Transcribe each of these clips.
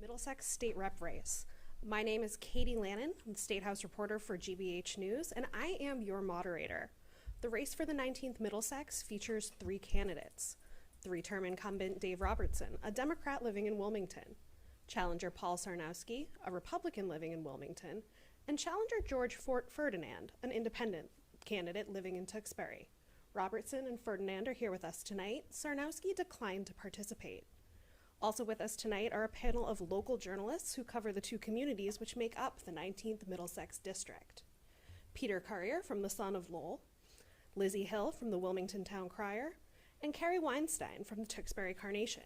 Middlesex State Rep race. My name is Kate Lannan. I'm the State House reporter for GBH News, and I am your moderator. The race for the 19th Middlesex features 3 candidates. 3-term incumbent Dave Robertson, a Democrat living in Wilmington. Challenger Paul Sarnowski, a Republican living in Wilmington. And challenger George Ferdinand, an independent candidate living in Tewksbury. Robertson and Ferdinand are here with us tonight. Sarnowski declined to participate. Also with us tonight are a panel of local journalists who cover the 2 communities which make up the 19th Middlesex District. Peter Currier from the Sun of Lowell, Lizzy Hill from the Wilmington Town Crier, and Kari Weinstein from the Tewksbury Carnation.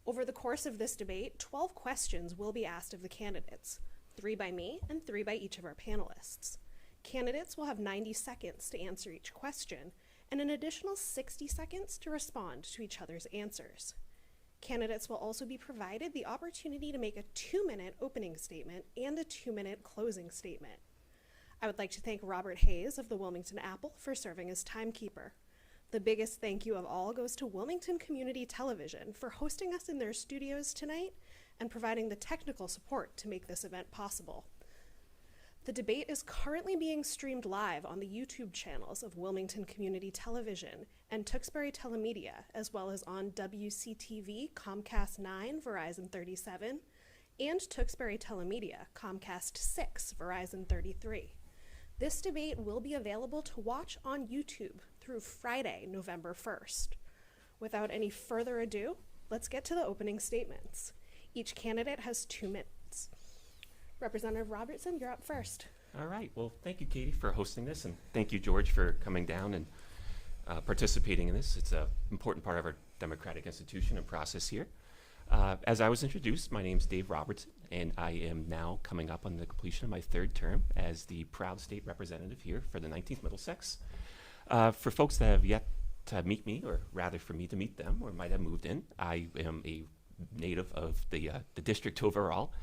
Over the course of this debate, 12 questions will be asked of the candidates, 3 by me and 3 by each of our panelists. Candidates will have 90 seconds to answer each question and an additional 60 seconds to respond to each other's answers. Candidates will also be provided the opportunity to make a 2-minute opening statement and a 2-minute closing statement. I would like to thank Robert Hayes of the Wilmington Apple for serving as timekeeper. The biggest thank you of all goes to Wilmington Community Television for hosting us in their studios tonight and providing the technical support to make this event possible. The debate is currently being streamed live on the YouTube channels of Wilmington Community Television and Tewksbury Telemedia, as well as on WCTV, Comcast 9, Verizon 37, and Tewksbury Telemedia, Comcast 6, Verizon 33. This debate will be available to watch on YouTube through Friday, November 1st. Without any further ado, let's get to the opening statements. Each candidate has 2 minutes. Representative Robertson, you're up first. All right. Well, thank you, Katie, for hosting this, and thank you, George, for coming down and participating in this. It's an important part of our democratic institution and process here. As I was introduced, my name's Dave Robertson, and I am now coming up on the completion of my 3rd term as the proud state representative here for the 19th Middlesex. For folks that have yet to meet me, or rather for me to meet them, or might have moved in, I am a native of the district overall.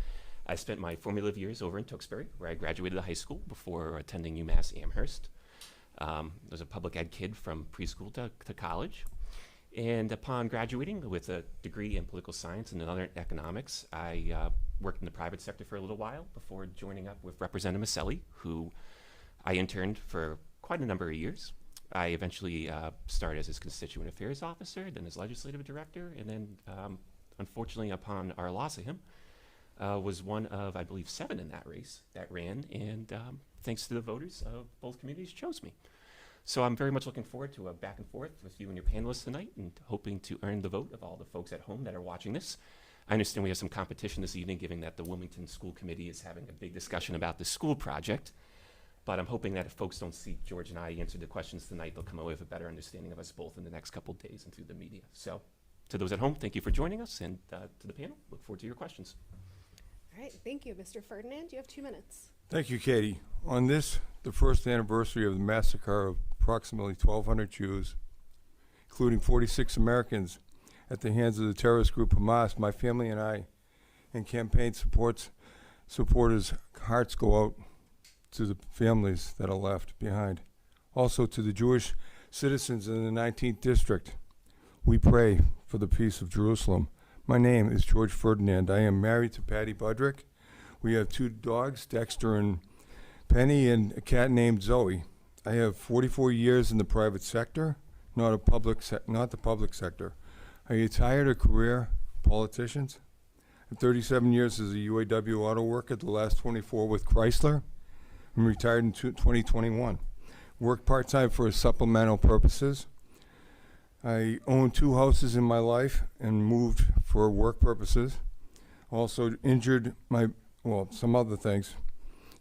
I spent my formative years over in Tewksbury, where I graduated high school before attending UMass Amherst. I was a public ed kid from preschool to college. And upon graduating with a degree in political science and another in economics, I worked in the private sector for a little while before joining up with Representative Maselli, who I interned for quite a number of years. I eventually started as his constituent affairs officer, then as legislative director, and then unfortunately upon our loss of him, was one of, I believe, 7 in that race that ran, and thanks to the voters of both communities chose me. So I'm very much looking forward to a back and forth with you and your panelists tonight, and hoping to earn the vote of all the folks at home that are watching this. I understand we have some competition this evening, given that the Wilmington School Committee is having a big discussion about the school project, but I'm hoping that if folks don't see George and I answer the questions tonight, they'll come away with a better understanding of us both in the next couple days and through the media. So to those at home, thank you for joining us, and to the panel, look forward to your questions. All right, thank you. Mr. Ferdinand, you have 2 minutes. Thank you, Katie. On this, the 1st anniversary of the massacre of approximately 1,200 Jews, including 46 Americans at the hands of the terrorist group Hamas, my family and I, and campaign supporters' hearts go out to the families that are left behind. Also to the Jewish citizens in the 19th District, we pray for the peace of Jerusalem. My name is George Ferdinand. I am married to Patty Budrick. We have 2 dogs, Dexter and Penny, and a cat named Zoe. I have 44 years in the private sector, not the public sector. Are you tired of career politicians? I have 37 years as a UAW auto worker, the last 24 with Chrysler. I'm retired in 2021. Work part-time for supplemental purposes. I own 2 houses in my life and moved for work purposes. Also injured some other things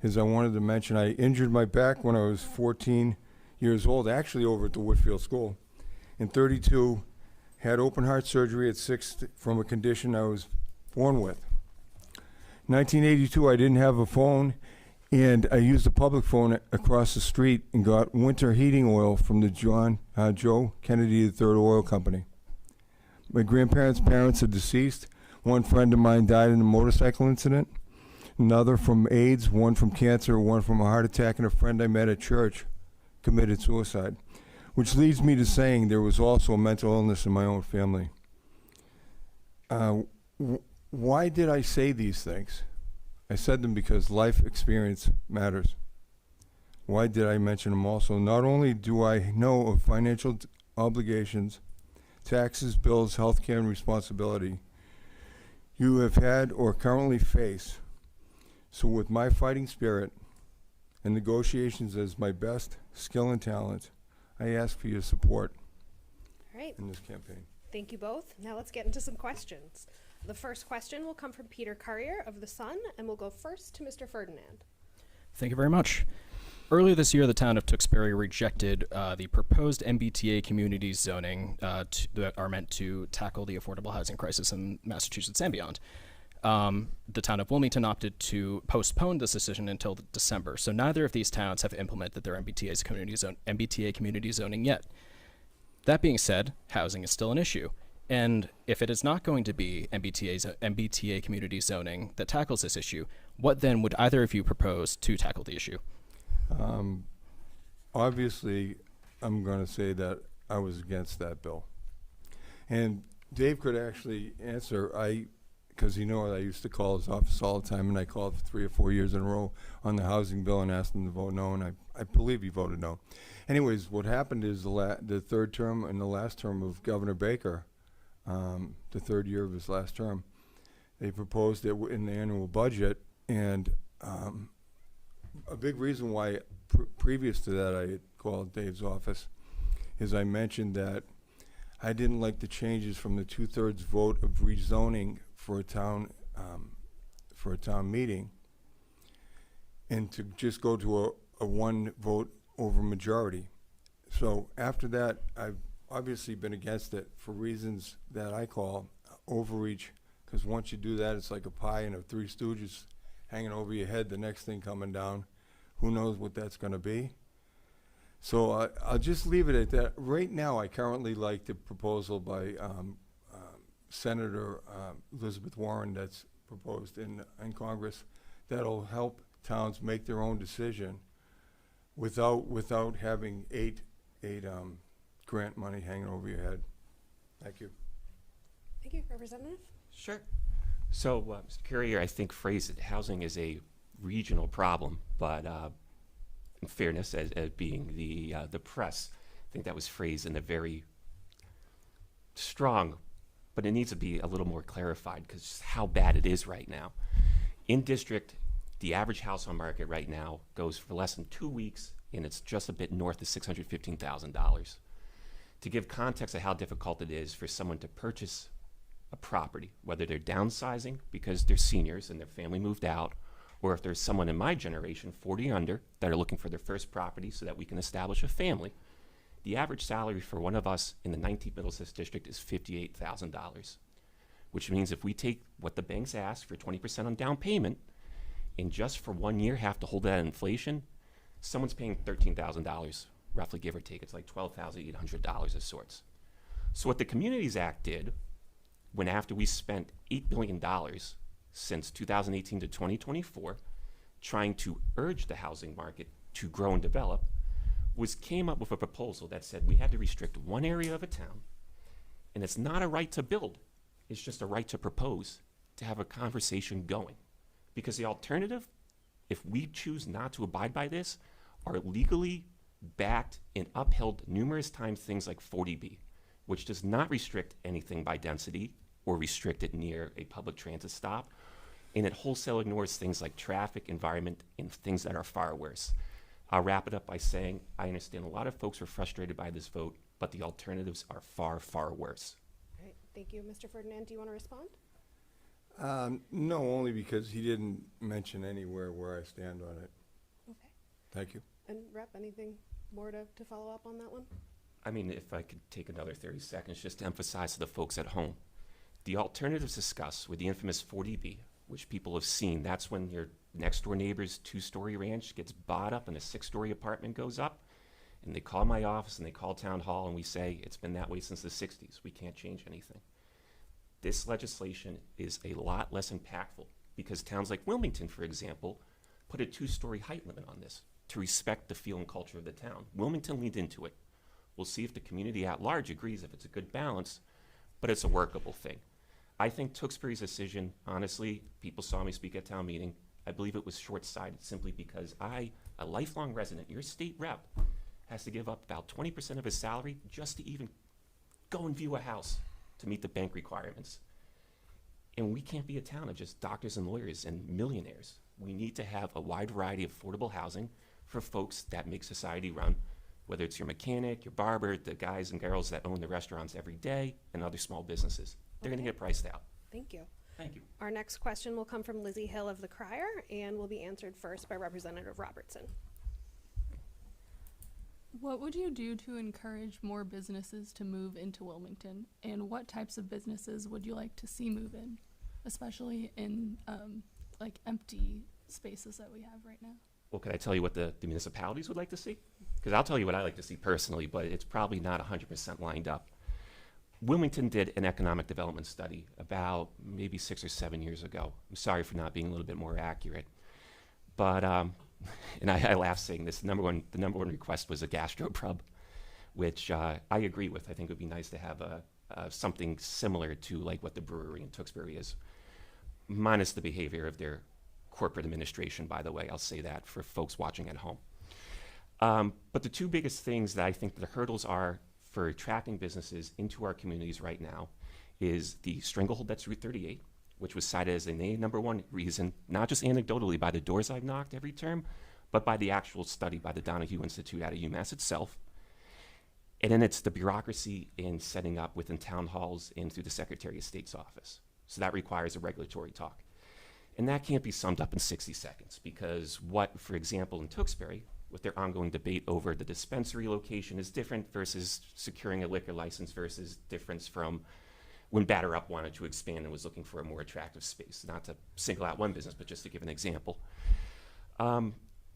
is I wanted to mention I injured my back when I was 14 years old, actually over at the Whitfield School. and 32, had open heart surgery at 6 from a condition I was born with. 1982, I didn't have a phone, and I used a public phone across the street and got winter heating oil from the Joe Kennedy III Oil Company. My grandparents' parents are deceased. One friend of mine died in a motorcycle incident, another from AIDS, one from cancer, one from a heart attack, and a friend I met at church committed suicide, which leads me to saying there was also a mental illness in my own family. Why did I say these things? I said them because life experience matters. Why did I mention them also? Not only do I know of financial obligations, taxes, bills, healthcare, and responsibility you have had or currently face, so with my fighting spirit and negotiations as my best skill and talent, I ask for your support All right. in this campaign. Thank you both. Now let's get into some questions. The first question will come from Peter Currier of the Sun, and we'll go first to Mr. Ferdinand. Thank you very much. Earlier this year, the town of Tewksbury rejected the proposed MBTA community zoning that are meant to tackle the affordable housing crisis in Massachusetts and beyond. The town of Wilmington opted to postpone this decision until December, so neither of these towns have implemented their MBTA community zoning yet. That being said, housing is still an issue. And if it is not going to be MBTA community zoning that tackles this issue, what then would either of you propose to tackle the issue? Obviously, I'm going to say that I was against that bill. And Dave could actually answer, because you know I used to call his office all the time, and I called for 3 or 4 years in a row on the housing bill and asked him to vote no, and I believe he voted no. Anyways, what happened is the third term and the last term of Governor Baker, the third year of his last term, they proposed it in the annual budget, and a big reason why previous to that I had called Dave's office is I mentioned that I didn't like the changes from the 2/3 vote of rezoning for a town meeting, and to just go to a one vote over majority. So after that, I've obviously been against it for reasons that I call overreach, because once you do that, it's like a pie and a Three Stooges hanging over your head, the next thing coming down. Who knows what that's going to be? So I'll just leave it at that. Right now, I currently like the proposal by Senator Elizabeth Warren that's proposed in Congress that'll help towns make their own decision without having eight grant money hanging over your head. Thank you. Thank you, Representative. Sure. So, Mr. Currier, I think phrased it, housing is a regional problem, but in fairness, as being the press, I think that was phrased in a very strong, but it needs to be a little more clarified because how bad it is right now. In district, the average house on market right now goes for less than 2 weeks, and it's just a bit north of $615,000. To give context of how difficult it is for someone to purchase a property, whether they're downsizing because they're seniors and their family moved out, or if there's someone in my generation, 40 and under, that are looking for their first property so that we can establish a family, the average salary for one of us in the 19th Middlesex district is $58,000, which means if we take what the banks ask for 20% on down payment and just for 1 year have to hold that inflation, someone's paying $13,000, roughly give or take. It's like $12,800 of sorts. So what the Communities Act did, when after we spent $8 billion since 2018 to 2024, trying to urge the housing market to grow and develop, was came up with a proposal that said we had to restrict one area of a town, and it's not a right to build, it's just a right to propose, to have a conversation going. Because the alternative, if we choose not to abide by this, are legally backed and upheld numerous times things like 40B, which does not restrict anything by density or restrict it near a public transit stop, and it wholesale ignores things like traffic, environment, and things that are far worse. I'll wrap it up by saying I understand a lot of folks are frustrated by this vote, but the alternatives are far, far worse. All right, thank you. Mr. Ferdinand, do you want to respond? No, only because he didn't mention anywhere where I stand on it. Okay. Thank you. And Rep, anything more to follow up on that one? I mean, if I could take another 30 seconds just to emphasize to the folks at home, the alternatives discussed with the infamous 40B, which people have seen, that's when your next door neighbor's 2-story ranch gets bought up and a 6-story apartment goes up, and they call my office and they call town hall and we say, it's been that way since the 60s. We can't change anything. This legislation is a lot less impactful because towns like Wilmington, for example, put a 2-story height limit on this to respect the feel and culture of the town. Wilmington leaned into it. We'll see if the community at large agrees if it's a good balance, but it's a workable thing. I think Tewksbury's decision, honestly, people saw me speak at town meeting. I believe it was short-sighted simply because I, a lifelong resident, your state rep, has to give up about 20% of his salary just to even go and view a house to meet the bank requirements. And we can't be a town of just doctors and lawyers and millionaires. We need to have a wide variety of affordable housing for folks that make society run, whether it's your mechanic, your barber, the guys and girls that own the restaurants every day, and other small businesses. They're going to get priced out. Thank you. Thank you. Our next question will come from Lizzy Hill of the Crier and will be answered first by Representative Robertson. What would you do to encourage more businesses to move into Wilmington? And what types of businesses would you like to see move in, especially in like empty spaces that we have right now? Well, can I tell you what the municipalities would like to see? Because I'll tell you what I like to see personally, but it's probably not 100% lined up. Wilmington did an economic development study about maybe 6 or 7 years ago. I'm sorry for not being a little bit more accurate. But, and I laugh saying this, the number one request was a gastropub, which I agree with. I think it would be nice to have something similar to like what the brewery in Tewksbury is, minus the behavior of their corporate administration, by the way. I'll say that for folks watching at home. But the two biggest things that I think the hurdles are for attracting businesses into our communities right now is the stranglehold that's Route 38, which was cited as the number one reason, not just anecdotally by the doors I've knocked every term, but by the actual study by the Donahue Institute out of UMass itself. And then it's the bureaucracy in setting up within town halls and through the Secretary of State's office. So that requires a regulatory talk. And that can't be summed up in 60 seconds because what, for example, in Tewksbury, with their ongoing debate over the dispensary location is different versus securing a liquor license versus difference from when Batter Up wanted to expand and was looking for a more attractive space, not to single out one business, but just to give an example.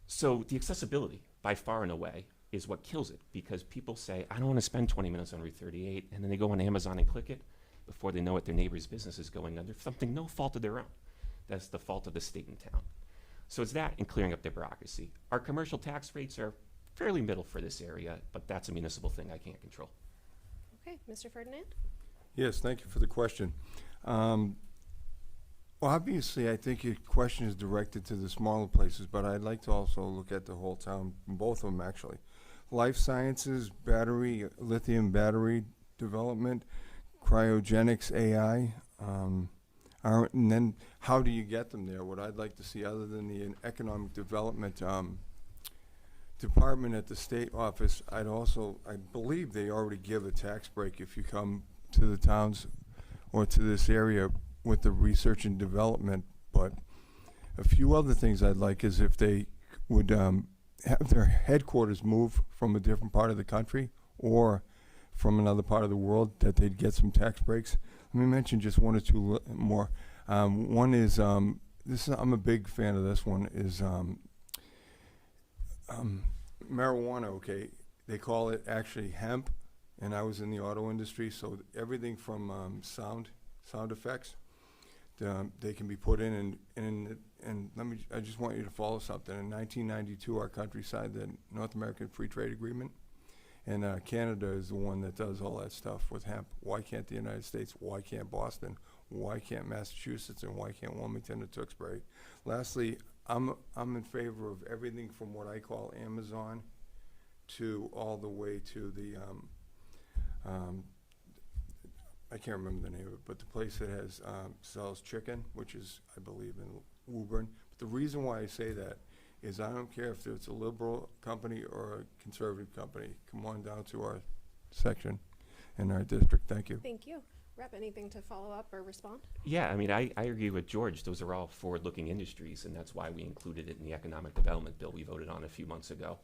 So the accessibility, by far and away, is what kills it because people say, I don't want to spend 20 minutes on Route 38, and then they go on Amazon and click it before they know what their neighbor's business is going under, something no fault of their own. That's the fault of the state and town. So it's that and clearing up the bureaucracy. Our commercial tax rates are fairly middle for this area, but that's a municipal thing I can't control. Okay, Mr. Ferdinand? Yes, thank you for the question. Well, obviously, I think your question is directed to the smaller places, but I'd like to also look at the whole town, both of them actually. Life sciences, battery, lithium battery development, cryogenics, AI, and then how do you get them there? What I'd like to see, other than the economic development department at the state office, I believe they already give a tax break if you come to the towns or to this area with the research and development. But a few other things I'd like is if they would have their headquarters move from a different part of the country or from another part of the world, that they'd get some tax breaks. Let me mention just one or two more. One is, I'm a big fan of this one, is marijuana, okay? They call it actually hemp, and I was in the auto industry, so everything from sound effects, they can be put in, and I just want you to follow something. In 1992, our country signed the North American Free Trade Agreement, and Canada is the one that does all that stuff with hemp. Why can't the United States? Why can't Boston? Why can't Massachusetts? And why can't Wilmington and Tewksbury? Lastly, I'm in favor of everything from what I call Amazon to all the way to the I can't remember the name of it, but the place that has sells chicken, which is, I believe, in Woburn. But the reason why I say that is I don't care if it's a liberal company or a conservative company. Come on down to our section in our district. Thank you. Thank you. Rep, anything to follow up or respond? Yeah, I mean, I agree with George. Those are all forward-looking industries, and that's why we included it in the economic development bill we voted on a few months ago.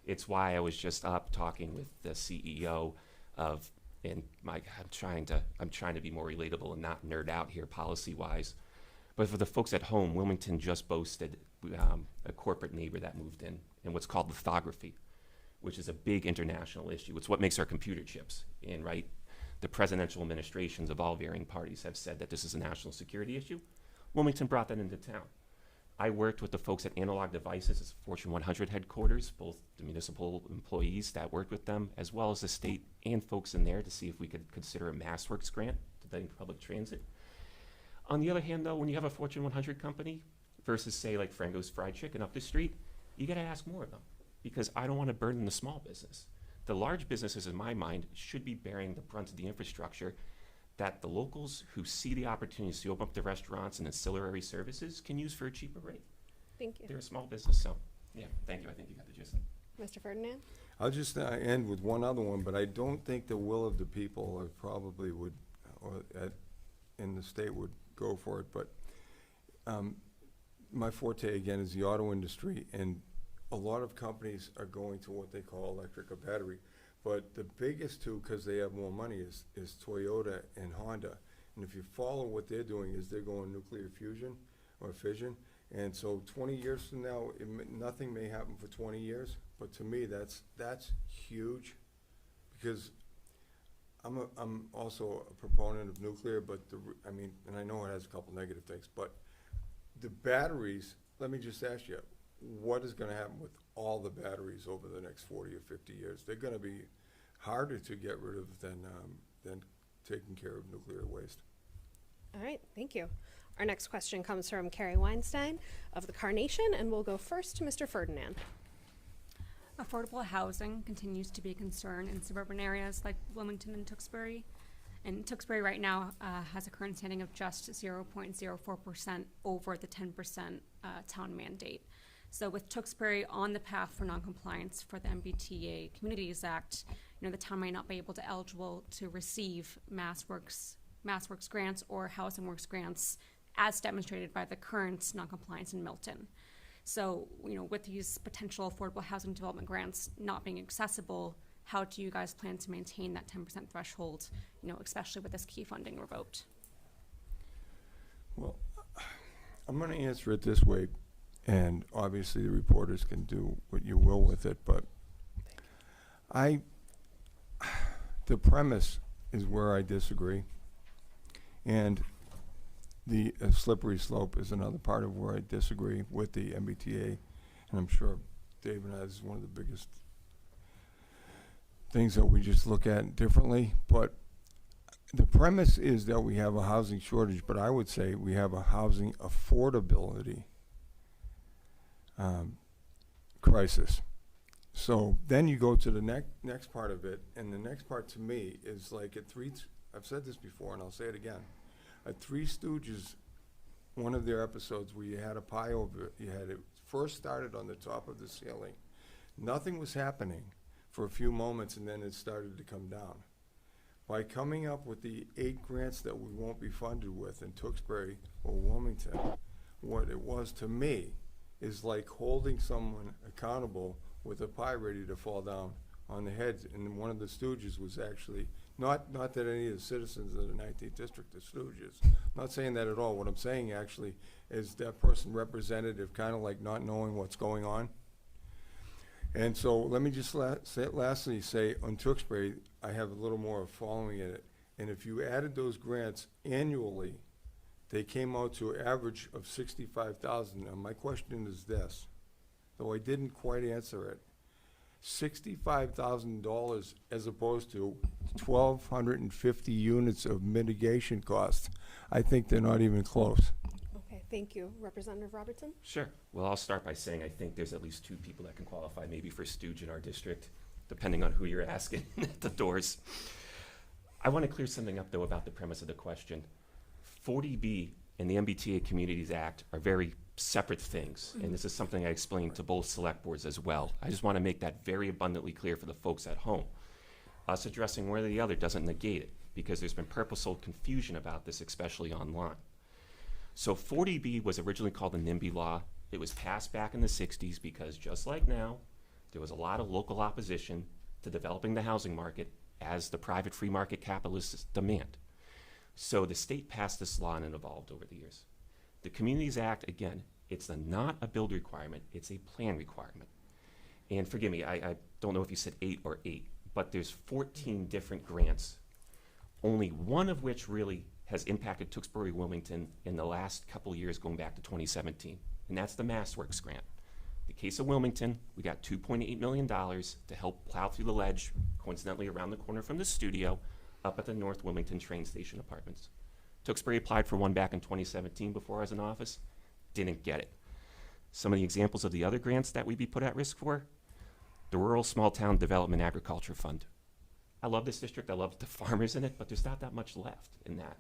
It's why I was just up talking with the CEO of, and I'm trying to be more relatable and not nerd out here policy-wise. But for the folks at home, Wilmington just boasted a corporate neighbor that moved in what's called lithography, which is a big international issue. It's what makes our computer chips. And right, the presidential administrations of all varying parties have said that this is a national security issue. Wilmington brought that into town. I worked with the folks at Analog Devices, it's Fortune 100 headquarters, both the municipal employees that worked with them, as well as the state and folks in there to see if we could consider a MassWorks grant to the public transit. On the other hand, though, when you have a Fortune 100 company versus, say, like Frango's Fried Chicken up the street, you gotta ask more of them, because I don't wanna burden the small business. The large businesses, in my mind, should be bearing the brunt of the infrastructure that the locals who see the opportunities to open up the restaurants and ancillary services can use for a cheaper rate. Thank you. They're a small business, so, yeah, thank you. I think you got the gist. Mr. Ferdinand? I'll just end with one other one, but I don't think the will of the people probably would, in the state would go for it. But my forte, again, is the auto industry, and a lot of companies are going to what they call electric or battery. But the biggest two, because they have more money, is Toyota and Honda. And if you follow what they're doing, is they're going nuclear fusion or fission. And so 20 years from now, nothing may happen for 20 years. But to me, that's huge, because I'm also a proponent of nuclear. But I mean, and I know it has a couple negative things. But the batteries, let me just ask you, what is going to happen with all the batteries over the next 40 or 50 years? They're going to be harder to get rid of than taking care of nuclear waste. All right, thank you. Our next question comes from Kari Weinstein of the Carnation, and we'll go first to Mr. Ferdinand. Affordable housing continues to be a concern in suburban areas like Wilmington and Tewksbury. And Tewksbury right now has a current standing of just 0.04% over the 10% town mandate. So with Tewksbury on the path for noncompliance for the MBTA Communities Act, the town might not be able to eligible to receive MassWorks grants or Housing Works grants as demonstrated by the current noncompliance in Milton. So, with these potential affordable housing development grants not being accessible, how do you guys plan to maintain that 10% threshold, especially with this key funding revoked? Well, I'm going to answer it this way, and obviously the reporters can do what you will with it, but the premise is where I disagree, and the slippery slope is another part of where I disagree with the MBTA, and I'm sure Dave and I, this is one of the biggest things that we just look at differently. But the premise is that we have a housing shortage, but I would say we have a housing affordability crisis. So then you go to the next part of it, and the next part to me is like I've said this before and I'll say it again. At Three Stooges, one of their episodes where you had a pie over, you had it first started on the top of the ceiling. Nothing was happening for a few moments, and then it started to come down. By coming up with the 8 grants that we won't be funded with in Tewksbury or Wilmington, what it was to me is like holding someone accountable with a pie ready to fall down on the heads. And one of the Stooges was actually, not that any of the citizens of the 19th District are Stooges. I'm not saying that at all. What I'm saying actually is that person representative kind of like not knowing what's going on. And so let me just lastly say on Tewksbury, I have a little more of following in it. And if you added those grants annually, they came out to an average of $65,000. Now my question is this, though I didn't quite answer it. $65,000 as opposed to 1,250 units of mitigation costs. I think they're not even close. Okay, thank you. Representative Robertson? Sure. Well, I'll start by saying I think there's at least 2 people that can qualify maybe for Stooge in our district, depending on who you're asking at the doors. I want to clear something up, though, about the premise of the question. 40B and the MBTA Communities Act are very separate things, and this is something I explained to both select boards as well. I just want to make that very abundantly clear for the folks at home. Us addressing one or the other doesn't negate it, because there's been purposeful confusion about this, especially online. So 40B was originally called the NIMBY law. It was passed back in the 60s because just like now, There was a lot of local opposition to developing the housing market as the private free market capitalists demand. So the state passed this law and it evolved over the years. The Communities Act, again, it's not a build requirement, it's a plan requirement. And forgive me, I don't know if you said 8 or 8, but there's 14 different grants, only one of which really has impacted Tewksbury Wilmington in the last couple of years going back to 2017, and that's the MassWorks grant. In the case of Wilmington, we got $2.8 million to help plow through the ledge, coincidentally around the corner from the studio, up at the North Wilmington train station apartments. Tewksbury applied for one back in 2017 before I was in office, didn't get it. Some of the examples of the other grants that we'd be put at risk for, the Rural Small Town Development Agriculture Fund. I love this district, I love the farmers in it, but there's not that much left in that.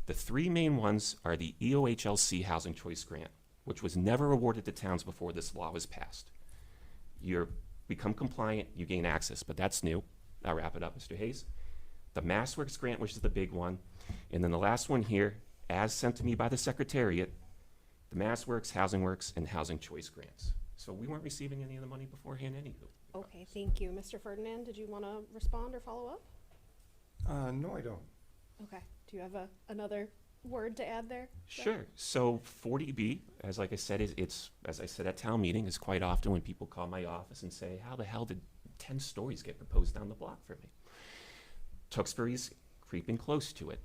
The three main ones are the EOHLC Housing Choice Grant, which was never awarded to towns before this law was passed. You become compliant, you gain access, but that's new. I'll wrap it up, Mr. Hayes. The MassWorks grant, which is the big one, and then the last one here, as sent to me by the Secretariat, the MassWorks, Housing Works, and Housing Choice grants. So we weren't receiving any of the money beforehand anywho. Okay, thank you. Mr. Ferdinand, did you want to respond or follow up? No, I don't. Okay. Do you have another word to add there? Sure. So 40B, as like I said, it's as I said at town meeting, is quite often when people call my office and say, how the hell did 10 stories get proposed down the block for me? Tewksbury's creeping close to it.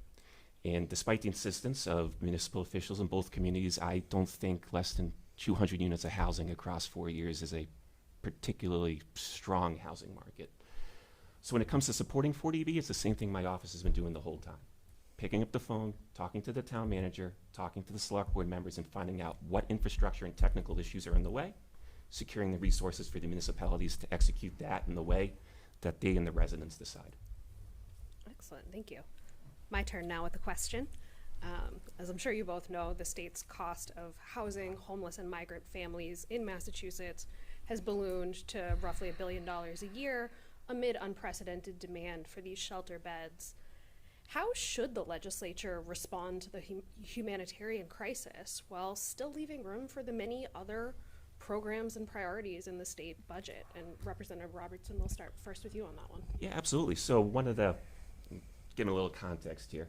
And despite the insistence of municipal officials in both communities, I don't think less than 200 units of housing across 4 years is a particularly strong housing market. So when it comes to supporting 40B, it's the same thing my office has been doing the whole time. Picking up the phone, talking to the town manager, talking to the select board members, and finding out what infrastructure and technical issues are in the way, securing the resources for the municipalities to execute that in the way that they and the residents decide. Excellent, thank you. My turn now with the question. As I'm sure you both know, the state's cost of housing homeless and migrant families in Massachusetts has ballooned to roughly $1 billion a year amid unprecedented demand for these shelter beds. How should the legislature respond to the humanitarian crisis while still leaving room for the many other programs and priorities in the state budget? And Representative Robertson, we'll start first with you on that one. Yeah, absolutely. So give a little context here.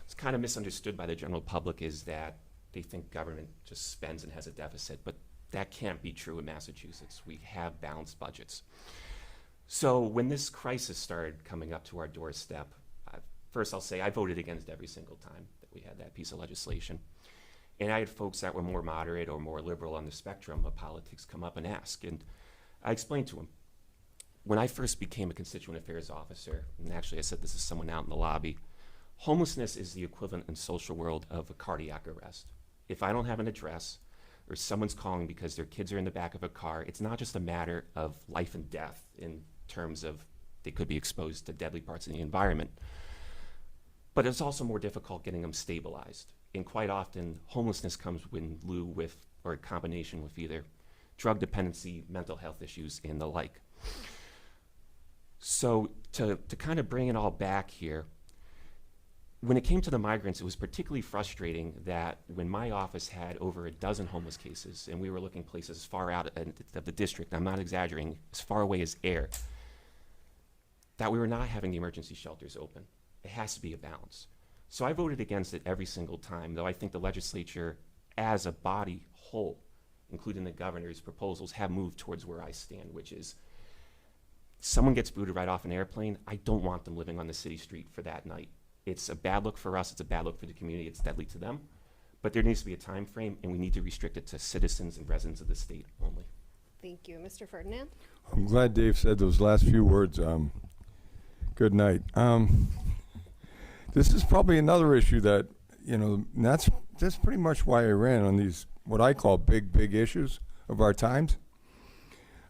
It's kind of misunderstood by the general public is that they think government just spends and has a deficit, but that can't be true in Massachusetts. We have balanced budgets. So when this crisis started coming up to our doorstep, first I'll say I voted against every single time that we had that piece of legislation. And I had folks that were more moderate or more liberal on the spectrum of politics come up and ask. And I explained to them, when I first became a constituent affairs officer, and actually I said this to someone out in the lobby, homelessness is the equivalent in social world of a cardiac arrest. If I don't have an address or someone's calling because their kids are in the back of a car, it's not just a matter of life and death in terms of they could be exposed to deadly parts of the environment. But it's also more difficult getting them stabilized. And quite often, homelessness comes in lieu with, or a combination with either drug dependency, mental health issues, and the like. So to kind of bring it all back here, when it came to the migrants, it was particularly frustrating that when my office had over a dozen homeless cases, and we were looking places as far out of the district, I'm not exaggerating, as far away as air, that we were not having the emergency shelters open. It has to be a balance. So I voted against it every single time, though I think the legislature as a body whole, including the governor's proposals, have moved towards where I stand, which is someone gets booted right off an airplane, I don't want them living on the city street for that night. It's a bad look for us, it's a bad look for the community, it's deadly to them. But there needs to be a time frame, and we need to restrict it to citizens and residents of the state only. Thank you. Mr. Ferdinand? I'm glad Dave said those last few words. Good night. This is probably another issue that, that's pretty much why I ran on these, what I call big issues of our times.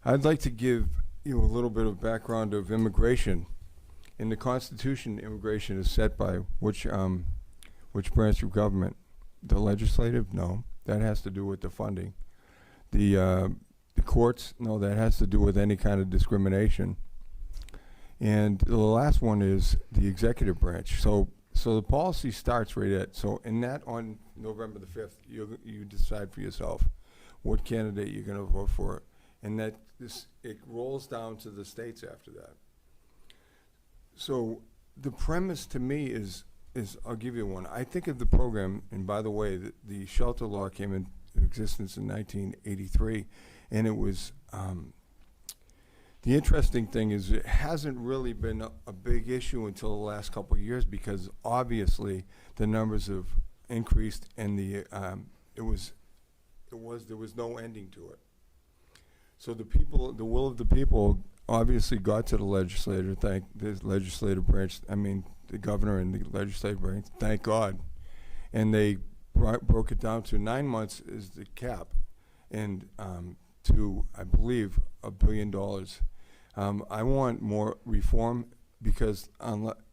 I'd like to give you a little bit of background of immigration. In the Constitution, immigration is set by which branch of government? The legislative? No. That has to do with the funding. The courts? No, that has to do with any kind of discrimination. And the last one is the executive branch. So the policy starts right at, so in that on November the 5th, you decide for yourself what candidate you're going to vote for and that it rolls down to the states after that. So the premise to me is I'll give you one. I think of the program, and by the way, the shelter law came into existence in 1983, and it was, the interesting thing is it hasn't really been a big issue until the last couple of years, because obviously the numbers have increased, and there was no ending to it. So the will of the people obviously got to the legislature, thank the legislative branch, the governor and the legislative branch, thank God. And they broke it down to 9 months is the cap, and to, I believe, $1 billion. I want more reform, because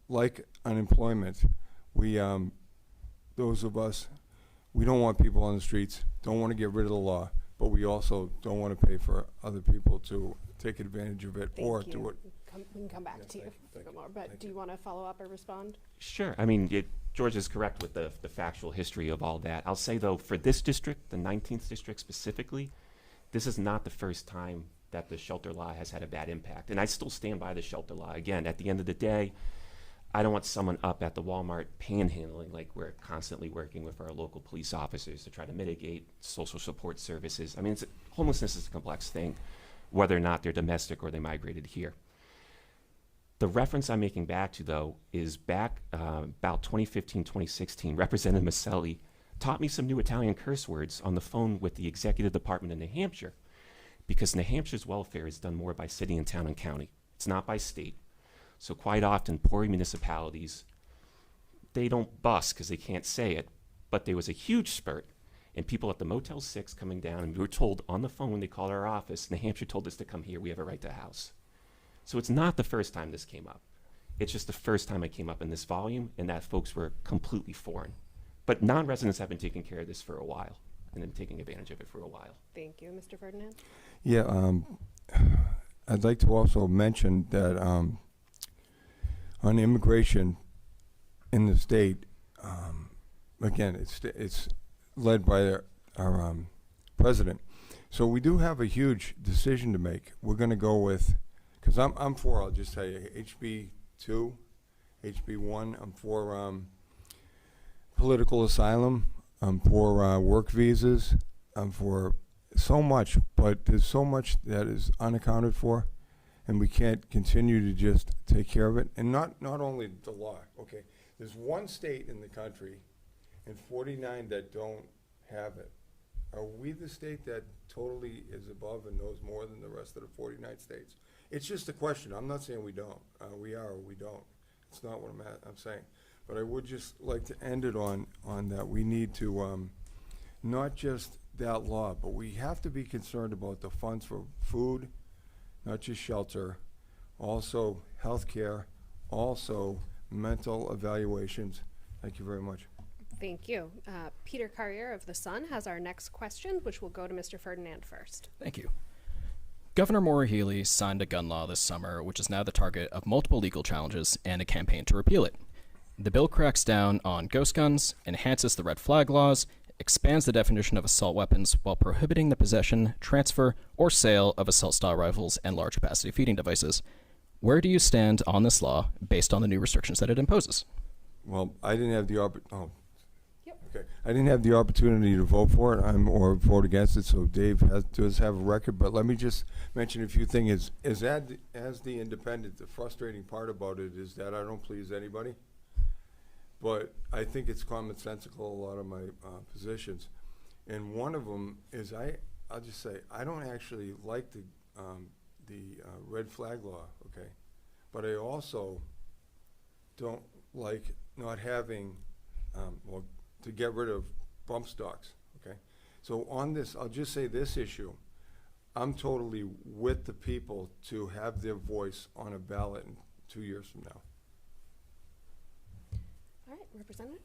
like unemployment, those of us, we don't want people on the streets, don't want to get rid of the law, but we also don't want to pay for other people to take advantage of it or do it. We can come back to you a bit more, but do you want to follow up or respond? Sure. George is correct with the factual history of all that. I'll say, though, for this district, the 19th district specifically, this is not the first time that the shelter law has had a bad impact. And I still stand by the shelter law. Again, at the end of the day, I don't want someone up at the Walmart panhandling like we're constantly working with our local police officers to try to mitigate social support services. Homelessness is a complex thing, whether or not they're domestic or they migrated here. The reference I'm making back to, though, is back about 2015, 2016, Representative Maselli taught me some new Italian curse words on the phone with the executive department in New Hampshire, because New Hampshire's welfare is done more by city and town and county. It's not by state. So quite often, poor municipalities, they don't bust because they can't say it, but there was a huge spurt in people at the Motel 6 coming down, and we were told on the phone when they called our office, New Hampshire told us to come here, we have a right to a house. So it's not the first time this came up. It's just the first time it came up in this volume, and that folks were completely foreign. But non-residents have been taking care of this for a while, and then taking advantage of it for a while. Thank you. Mr. Ferdinand? Yeah, I'd like to also mention that on immigration in the state, again, it's led by our president. So we do have a huge decision to make. We're going to go with, because I'm for, I'll just tell you, HB2, HB1, I'm for political asylum, I'm for work visas, I'm for so much, but there's so much that is unaccounted for, and we can't continue to just take care of it. And not only the law, okay, there's one state in the country and 49 that don't have it. Are we the state that totally is above and knows more than the rest of the 49 states? It's just a question. I'm not saying we don't. We are or we don't. It's not what I'm saying. But I would just like to end it on that we need to, not just that law, but we have to be concerned about the funds for food, not just shelter, also health care, also mental evaluations. Thank you very much. Thank you. Peter Currier of the Sun has our next question, which will go to Mr. Ferdinand first. Thank you. Governor Maura Healey signed a gun law this summer, which is now the target of multiple legal challenges and a campaign to repeal it. The bill cracks down on ghost guns, enhances the red flag laws, expands the definition of assault weapons while prohibiting the possession, transfer, or sale of assault-style rifles and large-capacity feeding devices. Where do you stand on this law based on the new restrictions that it imposes? Well, I didn't have the I didn't have the opportunity to vote for it or vote against it, so Dave does have a record. But let me just mention a few things. As the independent, the frustrating part about it is that I don't please anybody. But I think it's commonsensical, a lot of my positions. And one of them is I'll just say, I don't actually like the red flag law, okay? But I also don't like not having, to get rid of bump stocks, okay? So on this, I'll just say this issue, I'm totally with the people to have their voice on a ballot in 2 years from now. All right, Representative?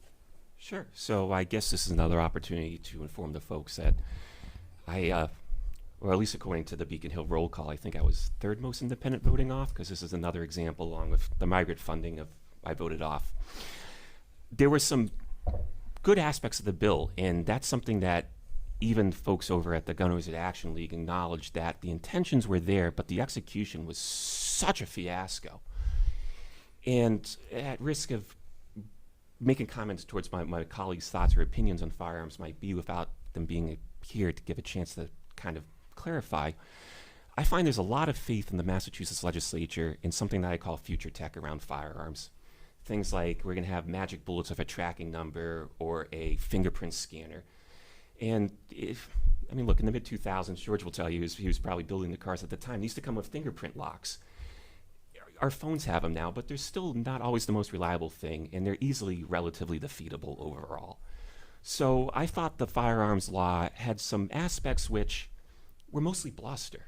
Sure. So I guess this is another opportunity to inform the folks that or at least according to the Beacon Hill roll call, I think I was third most independent voting off, because this is another example along with the migrant funding of I voted off. There were some good aspects of the bill, and that's something that even folks over at the Gun Owners Action League acknowledged that the intentions were there, but the execution was such a fiasco. And at risk of making comments towards my colleagues' thoughts or opinions on firearms might be without them being here to give a chance to kind of clarify, I find there's a lot of faith in the Massachusetts legislature in something that I call future tech around firearms. Things like we're going to have magic bullets with a tracking number or a fingerprint scanner. And look, in the mid-2000s, George will tell you, he was probably building the cars at the time, they used to come with fingerprint locks. Our phones have them now, but they're still not always the most reliable thing, and they're easily relatively defeatable overall. So I thought the firearms law had some aspects which were mostly bluster,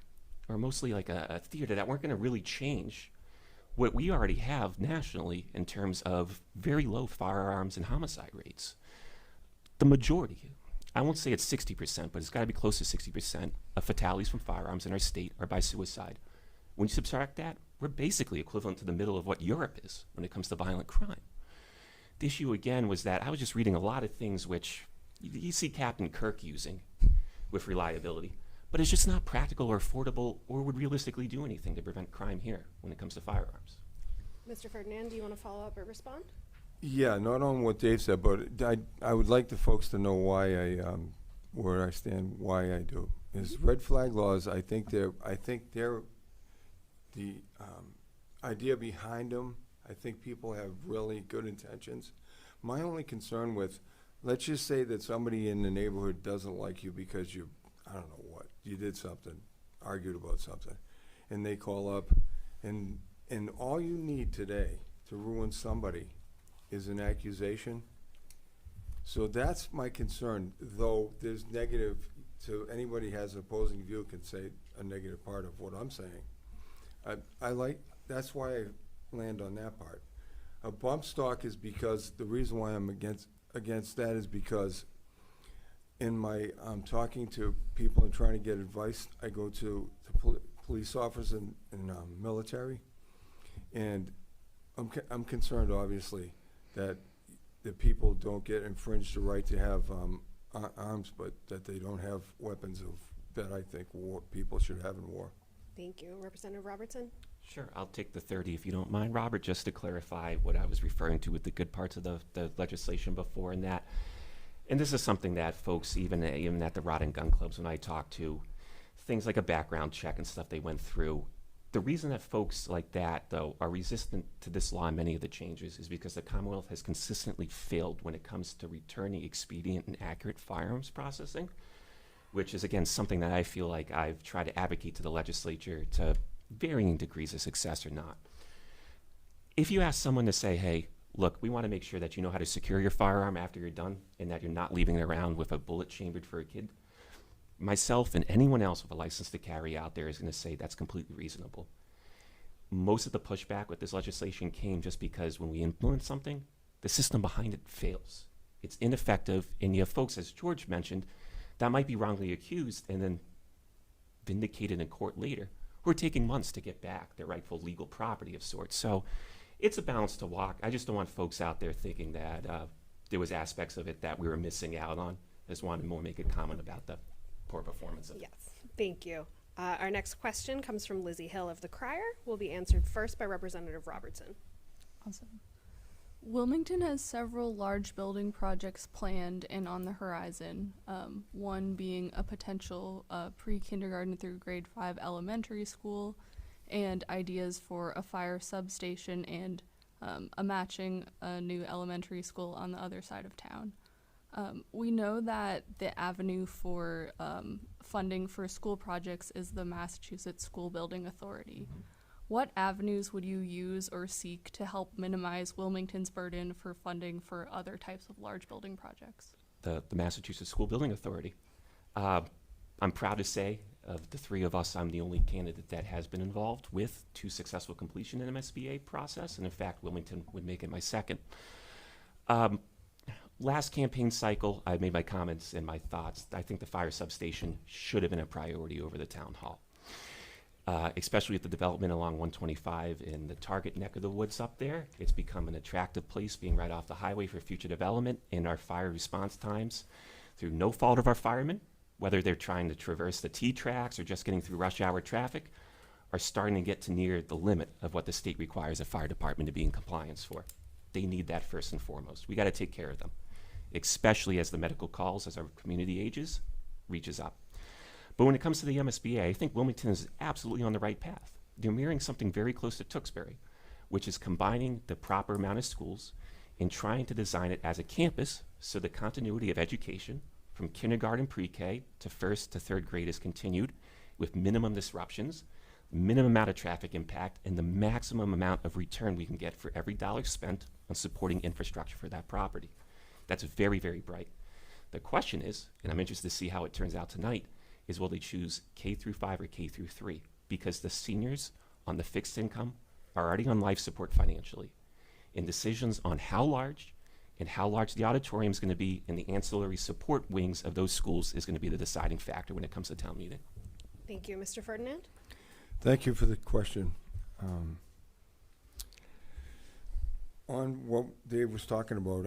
or mostly like a theater that weren't going to really change what we already have nationally in terms of very low firearms and homicide rates. The majority, I won't say it's 60%, but it's got to be close to 60% of fatalities from firearms in our state are by suicide. When you subtract that, we're basically equivalent to the middle of what Europe is when it comes to violent crime. The issue, again, was that I was just reading a lot of things which you see Captain Kirk using with reliability, but it's just not practical or affordable or would realistically do anything to prevent crime here when it comes to firearms. Mr. Ferdinand, do you want to follow up or respond? Yeah, not on what Dave said, but I would like the folks to know why where I stand, why I do. Is red flag laws, I think they're the idea behind them, I think people have really good intentions. My only concern with, let's just say that somebody in the neighborhood doesn't like you because you, I don't know what, you did something, argued about something, and they call up, and all you need today to ruin somebody is an accusation. So that's my concern, though there's negative, so anybody has an opposing view can say a negative part of what I'm saying. That's why I land on that part. A bump stock is because, the reason why I'm against that is because in my talking to people and trying to get advice, I go to police officers and military, and I'm concerned, obviously, that the people don't get infringed the right to have arms, but that they don't have weapons that I think people should have in war. Thank you. Representative Robertson? Sure, I'll take the 30 if you don't mind. Robert, just to clarify what I was referring to with the good parts of the legislation before and that. And this is something that folks, even at the Rod and Gun Clubs, when I talk to, things like a background check and stuff they went through. The reason that folks like that, though, are resistant to this law and many of the changes is because the Commonwealth has consistently failed when it comes to returning expedient and accurate firearms processing, which is, again, something that I feel like I've tried to advocate to the legislature to varying degrees of success or not. If you ask someone to say, hey, look, we want to make sure that you know how to secure your firearm after you're done and that you're not leaving it around with a bullet chambered for a kid, myself and anyone else with a license to carry out there is going to say that's completely reasonable. Most of the pushback with this legislation came just because when we implement something, the system behind it fails. It's ineffective, and you have folks, as George mentioned, that might be wrongly accused and then vindicated in court later, who are taking months to get back their rightful legal property of sorts. So it's a balance to walk. I just don't want folks out there thinking that there was aspects of it that we were missing out on. I just wanted to more make a comment about the poor performance of it. Yes, thank you. Our next question comes from Lizzy Hill of the Crier. Will be answered first by Representative Robertson. Awesome. Wilmington has several large building projects planned and on the horizon, one being a potential pre-kindergarten through grade 5 elementary school, and ideas for a fire substation and a matching new elementary school on the other side of town. We know that the avenue for funding for school projects is the Massachusetts School Building Authority. Mm-hmm. What avenues would you use or seek to help minimize Wilmington's burden for funding for other types of large building projects? The Massachusetts School Building Authority. I'm proud to say, of the three of us, I'm the only candidate that has been involved with 2 successful completion in MSBA process, and in fact, Wilmington would make it my second. Last campaign cycle, I made my comments and my thoughts. I think the fire substation should have been a priority over the town hall. Especially with the development along 125 in the Target neck of the woods up there. It's become an attractive place being right off the highway for future development, and our fire response times, through no fault of our firemen, whether they're trying to traverse the T-tracks or just getting through rush hour traffic, are starting to get to near the limit of what the state requires a fire department to be in compliance for. They need that first and foremost. We got to take care of them, especially as the medical calls, as our community ages, reaches up. But when it comes to the MSBA, I think Wilmington is absolutely on the right path. They're mirroring something very close to Tewksbury, which is combining the proper amount of schools and trying to design it as a campus so the continuity of education from kindergarten pre-K to first to third grade is continued with minimum disruptions, minimum amount of traffic impact, and the maximum amount of return we can get for every dollar spent on supporting infrastructure for that property. That's very, very bright. The question is, and I'm interested to see how it turns out tonight, is will they choose K through 5 or K through 3? Because the seniors on the fixed income are already on life support financially. And decisions on how large the auditorium is going to be and the ancillary support wings of those schools is going to be the deciding factor when it comes to town meeting. Thank you. Mr. Ferdinand? Thank you for the question. On what Dave was talking about,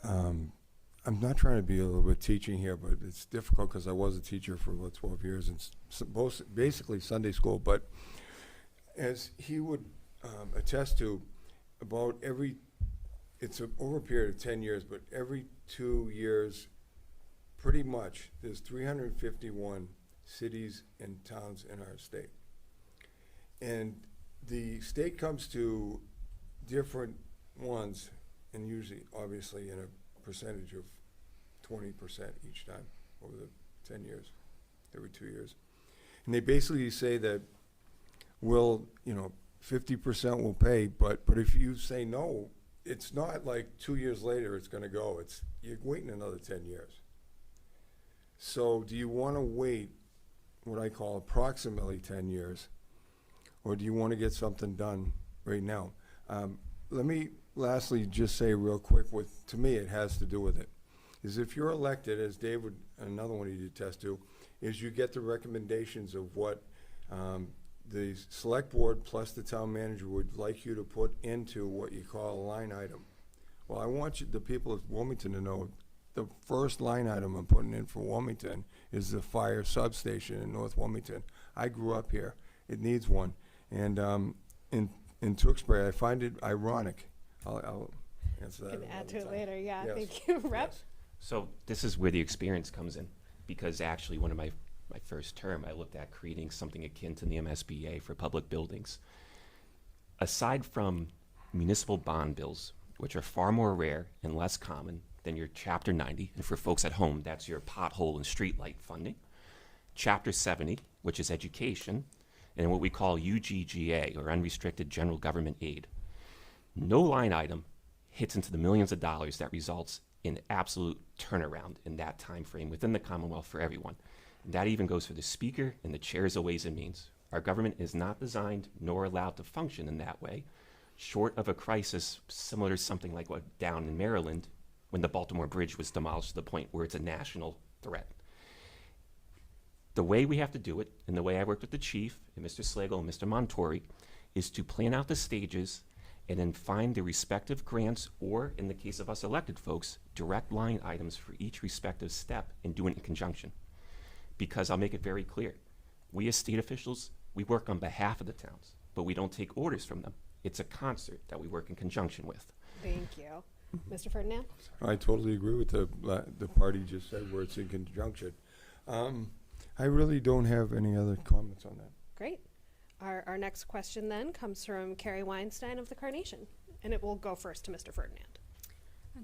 I'm not trying to be a little bit teaching here, but it's difficult because I was a teacher for about 12 years and basically Sunday school. But as he would attest to, about it's over a period of 10 years, but every 2 years, pretty much, there's 351 cities and towns in our state. And the state comes to different ones, and usually, obviously, in a percentage of 20% each time over the 10 years, every 2 years. And they basically say that, well, 50% will pay, but if you say no, it's not like 2 years later it's going to go. You're waiting another 10 years. So do you want to wait what I call approximately 10 years, or do you want to get something done right now? Let me lastly just say real quick, to me it has to do with it, is if you're elected, as David, another one he attest to, is you get the recommendations of what the select board plus the town manager would like you to put into what you call a line item. Well, I want the people of Wilmington to know the first line item I'm putting in for Wilmington is the fire substation in North Wilmington. I grew up here. It needs one. And in Tewksbury, I find it ironic. I'll answer that. Can add to it time. later. Yeah, Yes. thank you. Rep? Yes. So this is where the experience comes in, because actually one of my first term, I looked at creating something akin to the MSBA for public buildings. Aside from municipal bond bills, which are far more rare and less common than your Chapter 90, and for folks at home, that's your pothole and streetlight funding, Chapter 70, which is education, and what we call UGGA, or unrestricted general government aid. No line item hits into the millions of dollars that results in absolute turnaround in that time frame within the Commonwealth for everyone. And that even goes for the Speaker and the chairs of Ways and Means. Our government is not designed nor allowed to function in that way, short of a crisis similar to something like what down in Maryland when the Baltimore Bridge was demolished to the point where it's a national threat. The way we have to do it, and the way I worked with the chief, and Mr. Slagle and Mr. Montori, is to plan out the stages and then find the respective grants, or in the case of us elected folks, direct line items for each respective step and do it in conjunction. Because I'll make it very clear, we as state officials, we work on behalf of the towns, but we don't take orders from them. It's a concert that we work in conjunction with. Thank you. Mr. Ferdinand? I totally agree with the party just said where it's in conjunction. I really don't have any other comments on that. Great. Our next question then comes from Kari Weinstein of the Carnation, and it will go first to Mr. Ferdinand.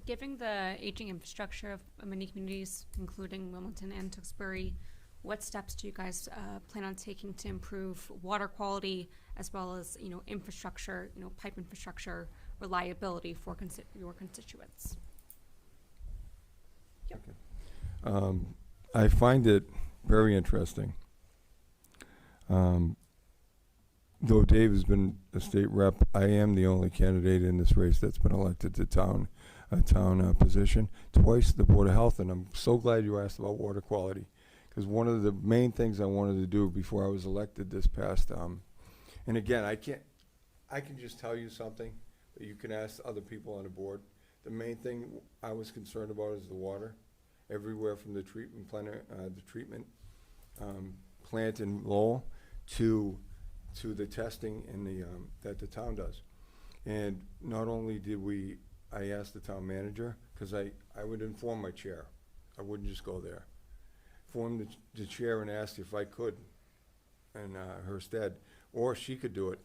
Given the aging infrastructure of many communities, including Wilmington and Tewksbury, what steps do you guys plan on taking to improve water quality as well as infrastructure, pipe infrastructure reliability for your constituents? Yep. Okay. I find it very interesting. Though Dave has been a state rep, I am the only candidate in this race that's been elected to a town position, twice the Board of Health, and I'm so glad you asked about water quality, because one of the main things I wanted to do before I was elected this past, and again, I can just tell you something that you can ask other people on the board. The main thing I was concerned about is the water, everywhere from the treatment plant in Lowell to the testing in that the town does. And not only did I asked the town manager, because I would inform my chair. I wouldn't just go there. Inform the chair and asked if I could in her stead, or she could do it.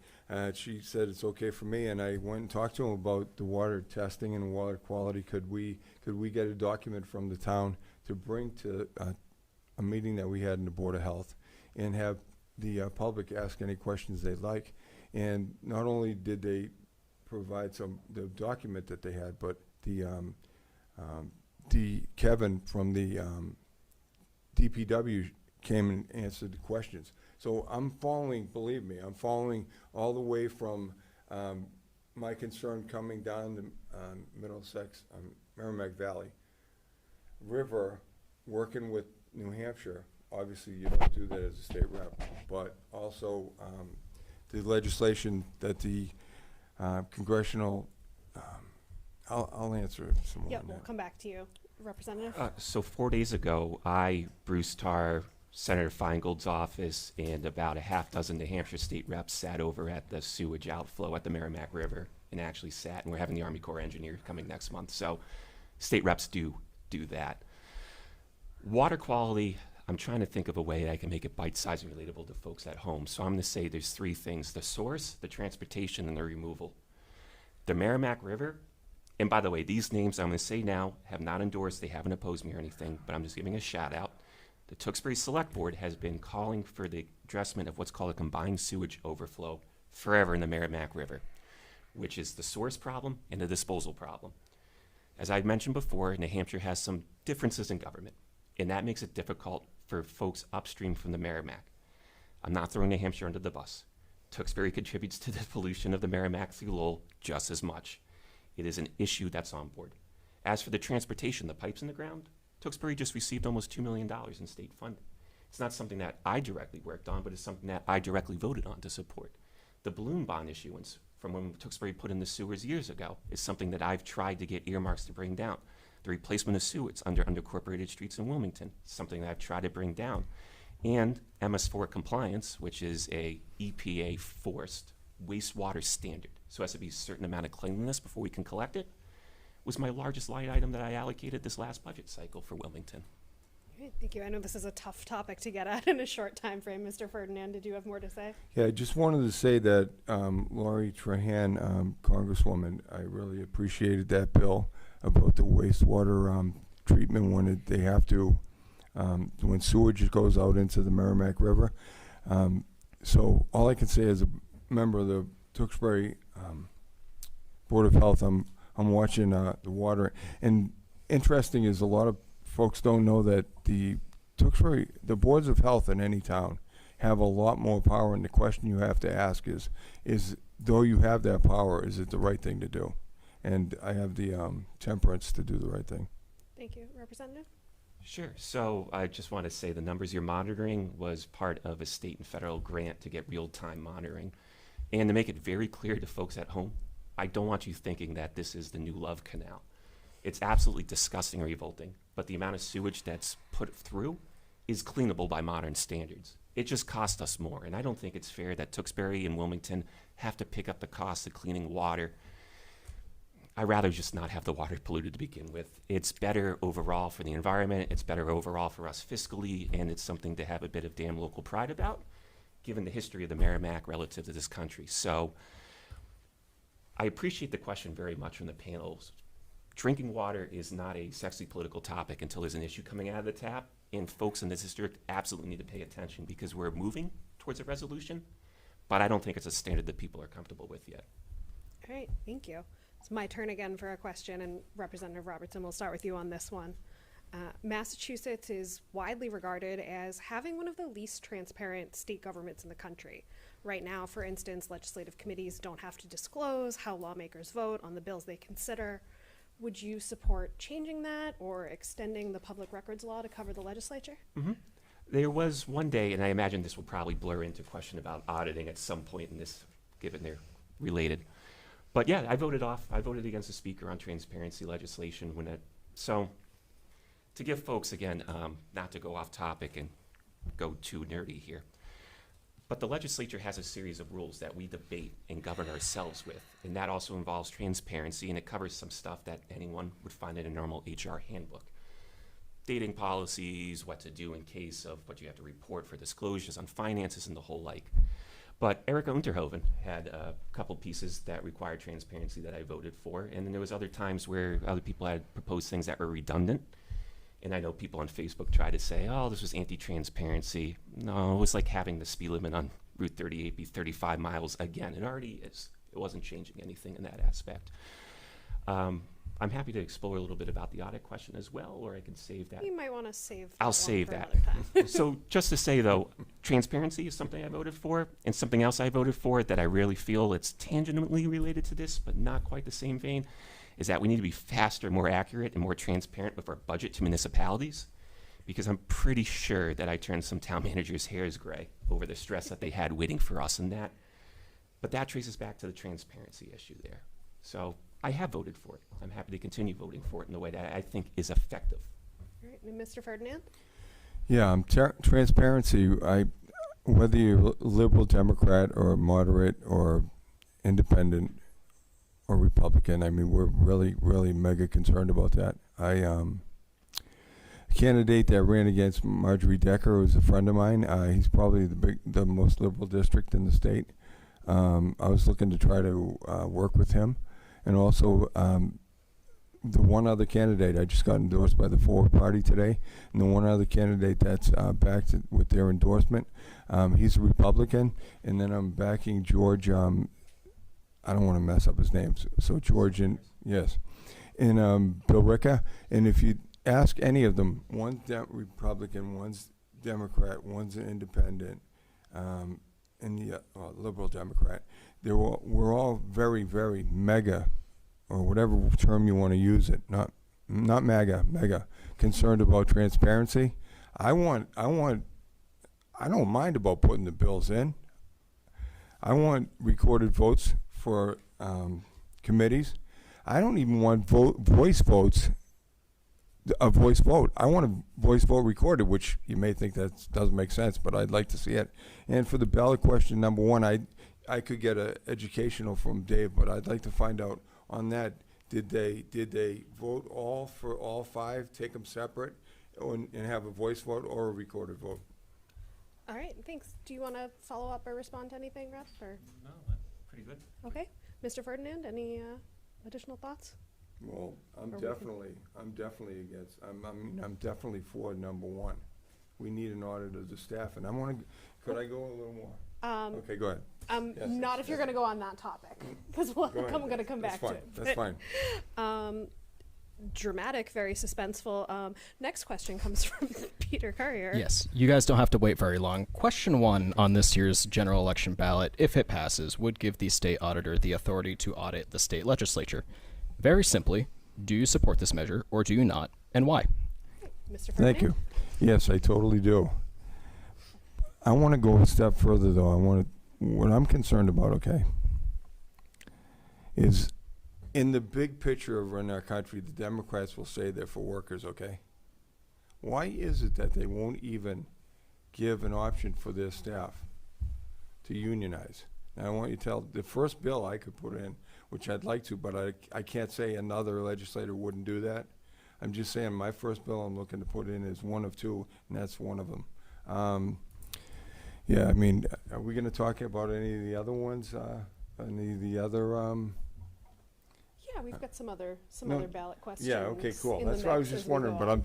She said it's okay for me, and I went and talked to him about the water testing and water quality. Could we get a document from the town to bring to a meeting that we had in the Board of Health and have the public ask any questions they'd like? And not only did they provide the document that they had, but the Kevin from the DPW came and answered the questions. So I'm following, believe me, I'm following all the way from my concern coming down the Middlesex, Merrimack Valley River, working with New Hampshire. Obviously, you don't do that as a state rep, but also the legislation that the congressional, I'll answer some more Yeah, on we'll that. come back to you. Representative? So 4 days ago, Bruce Tarr, Senator Feingold's office, and about a half dozen New Hampshire state reps sat over at the sewage outflow at the Merrimack River and actually sat, and we're having the Army Corps engineer coming next month. So state reps do that. Water quality, I'm trying to think of a way I can make it bite-sized and relatable to folks at home. So I'm going to say there's 3 things: the source, the transportation, and the removal. The Merrimack River, and by the way, these names I'm going to say now have not endorsed, they haven't opposed me or anything, but I'm just giving a shout out. The Tewksbury Select Board has been calling for the addressment of what's called a combined sewage overflow forever in the Merrimack River, which is the source problem and the disposal problem. As I mentioned before, New Hampshire has some differences in government, and that makes it difficult for folks upstream from the Merrimack. I'm not throwing New Hampshire under the bus. Tewksbury contributes to the pollution of the Merrimack through Lowell just as much. It is an issue that's on board. As for the transportation, the pipes in the ground, Tewksbury just received almost $2 million in state funding. It's not something that I directly worked on, but it's something that I directly voted on to support. The balloon bond issuance from when Tewksbury put in the sewers years ago is something that I've tried to get earmarks to bring down. The replacement of sewers under unincorporated streets in Wilmington, something that I've tried to bring down. And MS4 compliance, which is a EPA forced wastewater standard. So it has to be a certain amount of cleanliness before we can collect it, was my largest line item that I allocated this last budget cycle for Wilmington. Great, thank you. I know this is a tough topic to get at in a short time frame. Mr. Ferdinand, did you have more to say? Yeah, I just wanted to say that Laurie Trahan, Congresswoman, I really appreciated that bill about the wastewater treatment when they have to, when sewage goes out into the Merrimack River. So all I can say as a member of the Tewksbury Board of Health, I'm watching the water. And interesting is a lot of folks don't know that the boards of health in any town have a lot more power, and the question you have to ask is though you have that power, is it the right thing to do? And I have the temperance to do the right thing. Thank you. Representative? Sure. So I just want to say the numbers you're monitoring was part of a state and federal grant to get real-time monitoring. And to make it very clear to folks at home, I don't want you thinking that this is the new Love Canal. It's absolutely disgusting and revolting, but the amount of sewage that's put through is cleanable by modern standards. It just costs us more, and I don't think it's fair that Tewksbury and Wilmington have to pick up the cost of cleaning water. I'd rather just not have the water polluted to begin with. It's better overall for the environment, it's better overall for us fiscally, and it's something to have a bit of damn local pride about, given the history of the Merrimack relative to this country. So I appreciate the question very much from the panels. Drinking water is not a sexy political topic until there's an issue coming out of the tap, and folks in this district absolutely need to pay attention because we're moving towards a resolution, but I don't think it's a standard that people are comfortable with yet. All right, thank you. It's my turn again for a question, and Representative Robertson, we'll start with you on this one. Massachusetts is widely regarded as having one of the least transparent state governments in the country. Right now, for instance, legislative committees don't have to disclose how lawmakers vote on the bills they consider. Would you support changing that or extending the public records law to cover the legislature? Mm-hmm. There was one day, and I imagine this will probably blur into a question about auditing at some point in this, given they're related. But yeah, I voted against the speaker on transparency legislation so to give folks, again, not to go off topic and go too nerdy here, but the legislature has a series of rules that we debate and govern ourselves with, and that also involves transparency, and it covers some stuff that anyone would find in a normal HR handbook. Dating policies, what to do in case of what you have to report for disclosures on finances and the whole like. But Erica Unterhoven had a couple pieces that required transparency that I voted for, and then there was other times where other people had proposed things that were redundant. And I know people on Facebook try to say, oh, this was anti-transparency. No, it was like having the speed limit on Route 38 be 35 miles again. It already is. It wasn't changing anything in that aspect. I'm happy to explore a little bit about the audit question as well, or I can save that. You might want to save that I'll one save for that. another time. So just to say, though, transparency is something I voted for, and something else I voted for that I really feel it's tangentially related to this, but not quite the same vein, is that we need to be faster, more accurate, and more transparent with our budget to municipalities, because I'm pretty sure that I turned some town managers' hairs gray over the stress that they had waiting for us and that. But that traces back to the transparency issue there. So I have voted for it. I'm happy to continue voting for it in the way that I think is effective. All right, and Mr. Ferdinand? Yeah, transparency, whether you're liberal, Democrat, or moderate, or independent, or Republican, I mean, we're really, really mega concerned about that. A candidate that ran against Marjorie Decker was a friend of mine. He's probably the most liberal district in the state. I was looking to try to work with him. And also, the one other candidate, I just got endorsed by the Forward Party today, and the one other candidate that's backed with their endorsement, he's a Republican, and then I'm backing George, I don't want to mess up his name, so George and, yes, and Bill Ricca, and if you ask any of them, one's Republican, one's Democrat, one's an independent, and the liberal Democrat, we're all very, very mega, or whatever term you want to use it, not MAGA, mega, concerned about transparency. I don't mind about putting the bills in. I want recorded votes for committees. I don't even want voice votes, a voice vote. I want a voice vote recorded, which you may think that doesn't make sense, but I'd like to see it. And for the ballot question number one, I could get an educational from Dave, but I'd like to find out on that, did they vote all for all five, take them separate, and have a voice vote or a recorded vote? All right, thanks. Do you want to follow up or respond to anything, Rep? Or? No, that's pretty good. Okay. Mr. Ferdinand, any additional thoughts? Well, I'm definitely against. I'm definitely for number one. We need an audit of the staff, and could I go a little more? Okay, go ahead. Yes, not if you're going to go on that topic, because I'm going to come back to it. That's fine. Dramatic, very suspenseful. Next question comes from Peter Currier. Yes, you guys don't have to wait very long. Question 1 on this year's general election ballot, if it passes, would give the state auditor the authority to audit the state legislature. Very simply, do you support this measure or do you not, and why? Mr. Ferdinand? Thank you. Yes, I totally do. I want to go a step further, though. What I'm concerned about, okay, is in the big picture of running our country, the Democrats will say they're for workers, okay? Why is it that they won't even give an option for their staff to unionize? Now, I want you to tell, the first bill I could put in, which I'd like to, but I can't say another legislator wouldn't do that. I'm just saying my first bill I'm looking to put in is one of two, and that's one of them. Yeah, I mean, are we going to talk about any of the other ones? Any of the other? Yeah, we've got some other ballot questions. Yeah. Okay. Cool. in That's the what I mix was just as we wondering. go But on.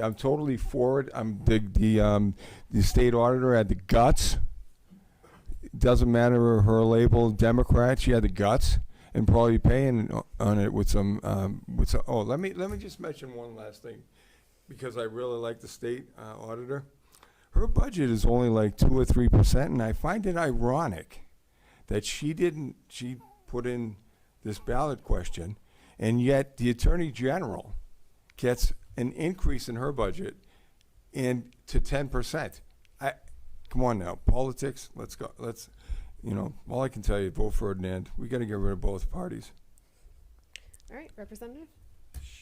I'm totally for it. The state auditor had the guts. It doesn't matter her label, Democrat. She had the guts, and probably paying on it with some. Oh, let me just mention one last thing, because I really like the state auditor. Her budget is only like 2 or 3%, and I find it ironic that she put in this ballot question, and yet the Attorney General gets an increase in her budget to 10%. Come on now, politics, let's go. All I can tell you, vote Ferdinand. We got to get rid of both parties. All right, Representative?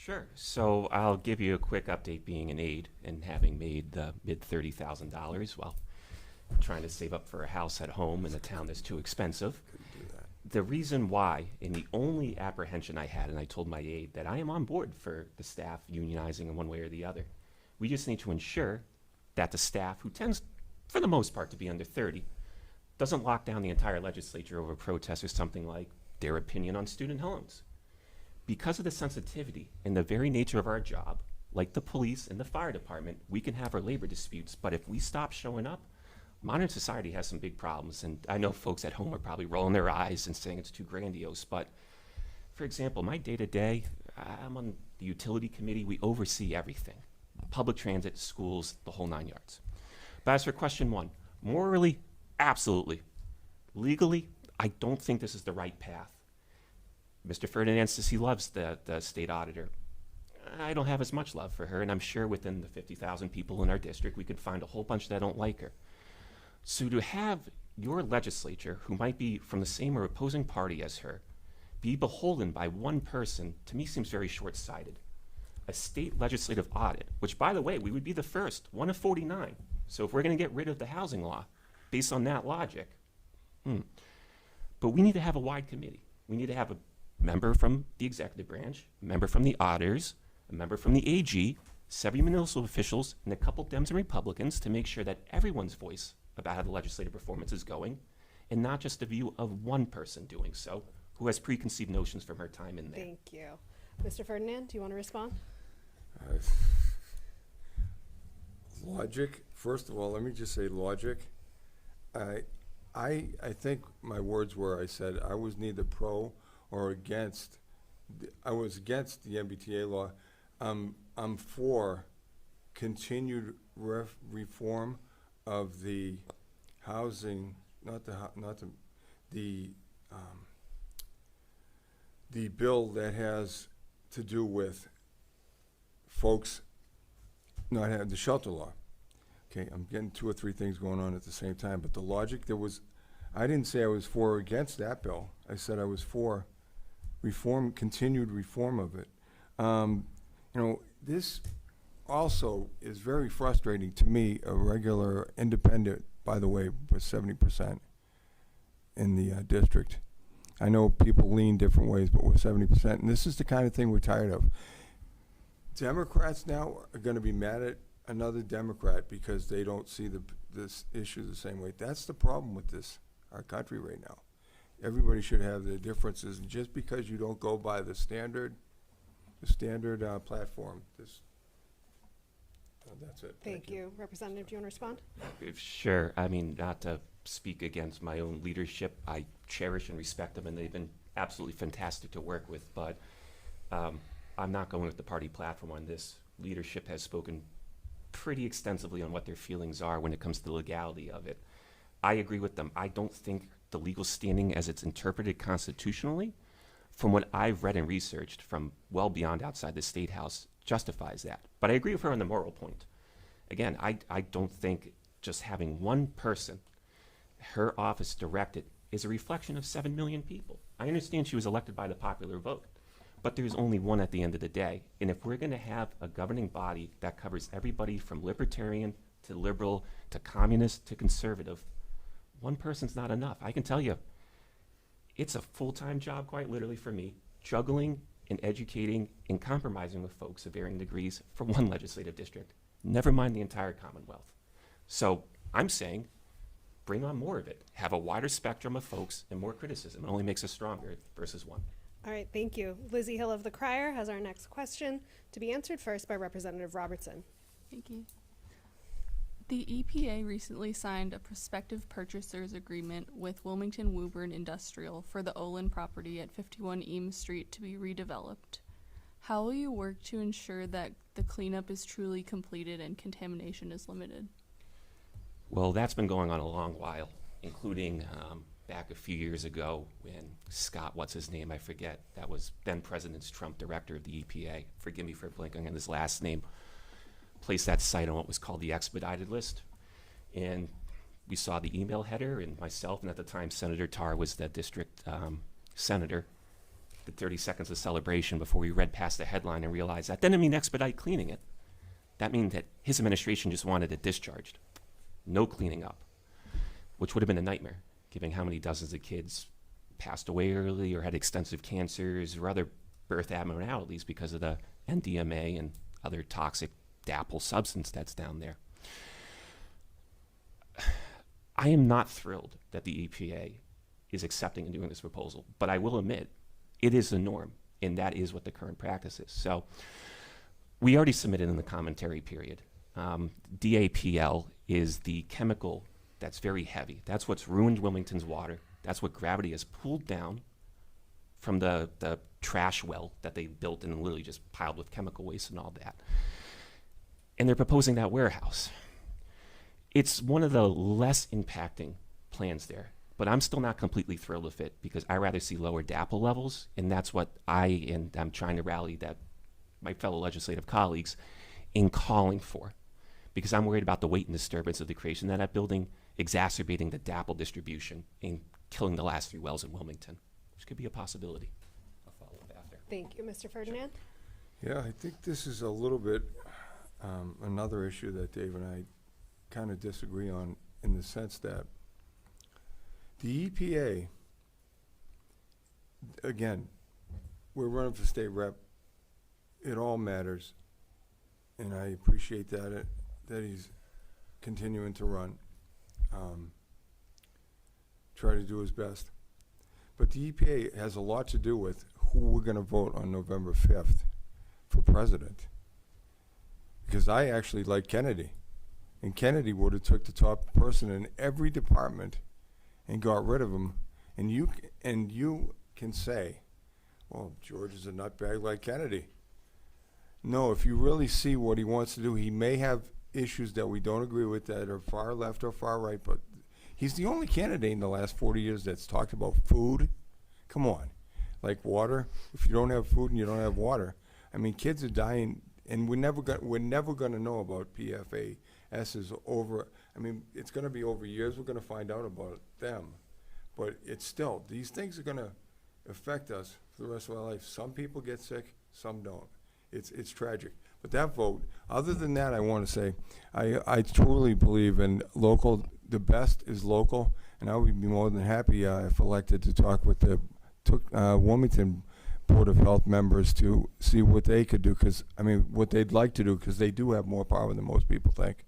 Sure. So I'll give you a quick update being an aide and having made the mid $30,000 while trying to save up for a house at home in a town that's too expensive. The reason why, and the only apprehension I had, and I told my aide that I am on board for the staff unionizing in one way or the other. We just need to ensure that the staff, who tends, for the most part, to be under 30, doesn't lock down the entire legislature over protests or something like their opinion on student loans. Because of the sensitivity and the very nature of our job, like the police and the fire department, we can have our labor disputes, but if we stop showing up, modern society has some big problems, and I know folks at home are probably rolling their eyes and saying it's too grandiose, but for example, my day-to-day, I'm on the utility committee, we oversee everything. Public transit, schools, the whole 9 yards. But as for question one, morally, absolutely. Legally, I don't think this is the right path. Mr. Ferdinand says he loves the state auditor. I don't have as much love for her, and I'm sure within the 50,000 people in our district, we could find a whole bunch that don't like her. So to have your legislature, who might be from the same or opposing party as her, be beholden by one person, to me seems very short-sighted. A state legislative audit, which, by the way, we would be the first, one of 49. So if we're going to get rid of the housing law, based on that logic, But we need to have a wide committee. We need to have a member from the executive branch, a member from the auditors, a member from the AG, 7 municipal officials, and a couple Dems and Republicans to make sure that everyone's voice about how the legislative performance is going, and not just the view of one person doing so, who has preconceived notions from her time in there. Thank you. Mr. Ferdinand, do you want to respond? Logic, first of all, let me just say logic. I think my words were, I said I was neither pro or against, I was against the MBTA law. I'm for continued reform of the housing, the bill that has to do with folks not having the shelter law. Okay, I'm getting 2 or 3 things going on at the same time, but the logic, I didn't say I was for or against that bill. I said I was for reform, continued reform of it. This also is very frustrating to me, a regular independent, by the way, with 70% in the district. I know people lean different ways, but we're 70%, and this is the kind of thing we're tired of. Democrats now are going to be mad at another Democrat because they don't see this issue the same way. That's the problem with our country right now. Everybody should have their differences, and just because you don't go by the standard platform, that's it. Thank you. Representative, do you want to respond? Sure. I mean, not to speak against my own leadership. I cherish and respect them, and they've been absolutely fantastic to work with. But I'm not going with the party platform on this. Leadership has spoken pretty extensively on what their feelings are when it comes to the legality of it. I agree with them. I don't think the legal standing as it's interpreted constitutionally, from what I've read and researched from well beyond outside the State House, justifies that. But I agree with her on the moral point. Again, I don't think just having one person, her office directed, is a reflection of 7 million people. I understand she was elected by the popular vote, but there's only one at the end of the day. And if we're going to have a governing body that covers everybody from libertarian to liberal to communist to conservative, one person's not enough. I can tell you, it's a full-time job, quite literally, for me, juggling and educating and compromising with folks of varying degrees for one legislative district, never mind the entire Commonwealth. So I'm saying, bring on more of it. Have a wider spectrum of folks and more criticism. It only makes us stronger versus one. All right, thank you. Lizzy Hill of the Crier has our next question, to be answered first by Representative Robertson. Thank you. The EPA recently signed a prospective purchasers agreement with Wilmington Woburn Industrial for the Olin property at 51 Eames Street to be redeveloped. How will you work to ensure that the cleanup is truly completed and contamination is limited? Well, that's been going on a long while, including back a few years ago when Scott, what's his name, I forget, that was then President Trump, director of the EPA, forgive me for blanking on his last name, placed that site on what was called the expedited list. And we saw the email header, and myself, and at the time Senator Tarr was the district senator, the 30 seconds of celebration before we read past the headline and realized that didn't mean expedite cleaning it. That means that his administration just wanted it discharged. No cleaning up, which would have been a nightmare, given how many dozens of kids passed away early or had extensive cancers or other birth abnormalities because of the NDMA and other toxic DAPL substance that's down there. I am not thrilled that the EPA is accepting and doing this proposal, but I will admit it is the norm, and that is what the current practice is. So we already submitted in the commentary period. DAPL is the chemical that's very heavy. That's what's ruined Wilmington's water. That's what gravity has pulled down from the trash well that they built and literally just piled with chemical waste and all that. And they're proposing that warehouse. It's one of the less impacting plans there, but I'm still not completely thrilled with it because I rather see lower DAPL levels, and that's what I'm trying to rally that my fellow legislative colleagues in calling for, because I'm worried about the weight and disturbance of the creation of that building exacerbating the DAPL distribution and killing the last 3 wells in Wilmington, which could be a possibility. I'll follow up after. Thank you, Mr. Ferdinand. Yeah, I think this is a little bit another issue that Dave and I kind of disagree on, in the sense that the EPA, again, we're running for state rep. It all matters, and I appreciate that he's continuing to run, try to do his best. But the EPA has a lot to do with who we're going to vote on November 5th for president. Because I actually like Kennedy, and Kennedy would have took the top person in every department and got rid of him. And you can say, well, George is a nutbag like Kennedy. No, if you really see what he wants to do, he may have issues that we don't agree with that are far left or far right, but he's the only candidate in the last 40 years that's talked about food. Come on. Like water. If you don't have food and you don't have water, I mean, kids are dying, and we're never going to know about PFASs over. I mean, it's going to be over years. We're going to find out about them, but it's still, these things are going to affect us for the rest of our life. Some people get sick, some don't. It's tragic. But that vote, other than that, I want to say, I truly believe in local. The best is local, and I would be more than happy if elected to talk with the Wilmington Board of Health members to see what they could do, what they'd like to do, because they do have more power than most people think.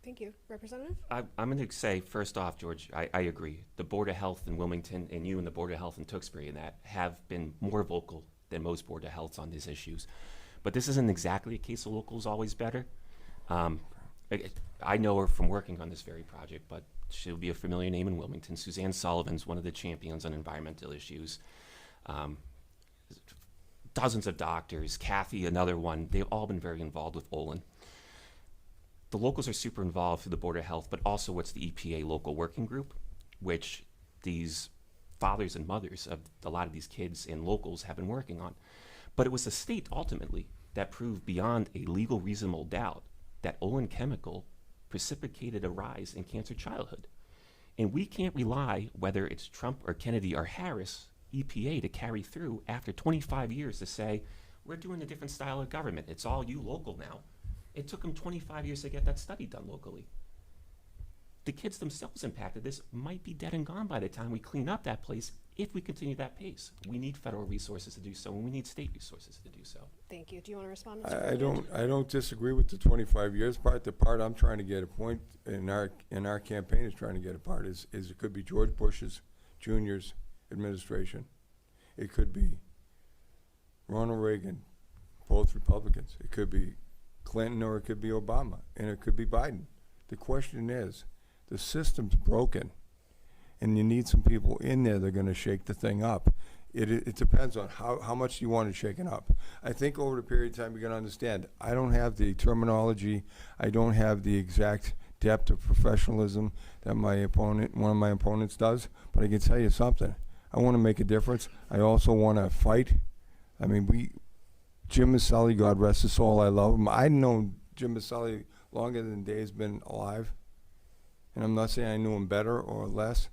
Thank you. Representative? I'm going to say, first off, George, I agree. The Board of Health in Wilmington and you and the Board of Health in Tewksbury and that have been more vocal than most Board of Healths on these issues. But this isn't exactly a case of local is always better. I know her from working on this very project, but she'll be a familiar name in Wilmington. Suzanne Sullivan's one of the champions on environmental issues. Dozens of doctors, Kathy, another one, they've all been very involved with Olin. The locals are super involved through the Board of Health, but also what's the EPA local working group, which these fathers and mothers of a lot of these kids and locals have been working on. But it was the state ultimately that proved beyond a legal reasonable doubt that Olin Chemical precipitated a rise in cancer childhood. And we can't rely, whether it's Trump or Kennedy or Harris, EPA, to carry through after 25 years to say, we're doing a different style of government. It's all you local now. It took them 25 years to get that study done locally. The kids themselves impacted this might be dead and gone by the time we clean up that place if we continue that pace. We need federal resources to do so, and we need state resources to do so. Thank you. Do you want to respond, Mr. I Ferdinand? don't disagree with the 25 years part. The part I'm trying to get a point in our campaign is trying to get a part is it could be George Bush's Jr.'s administration. It could be Ronald Reagan, both Republicans. It could be Clinton, or it could be Obama, and it could be Biden. The question is, the system's broken, and you need some people in there that are going to shake the thing up. It depends on how much you want it shaken up. I think over the period of time you're going to understand. I don't have the terminology. I don't have the exact depth of professionalism that one of my opponents does, but I can tell you something. I want to make a difference. I also want to fight. I mean, Jim Maselli, God rest his soul, I love him. I've known Jim Maselli longer than Dave's been alive. And I'm not saying I knew him better or less,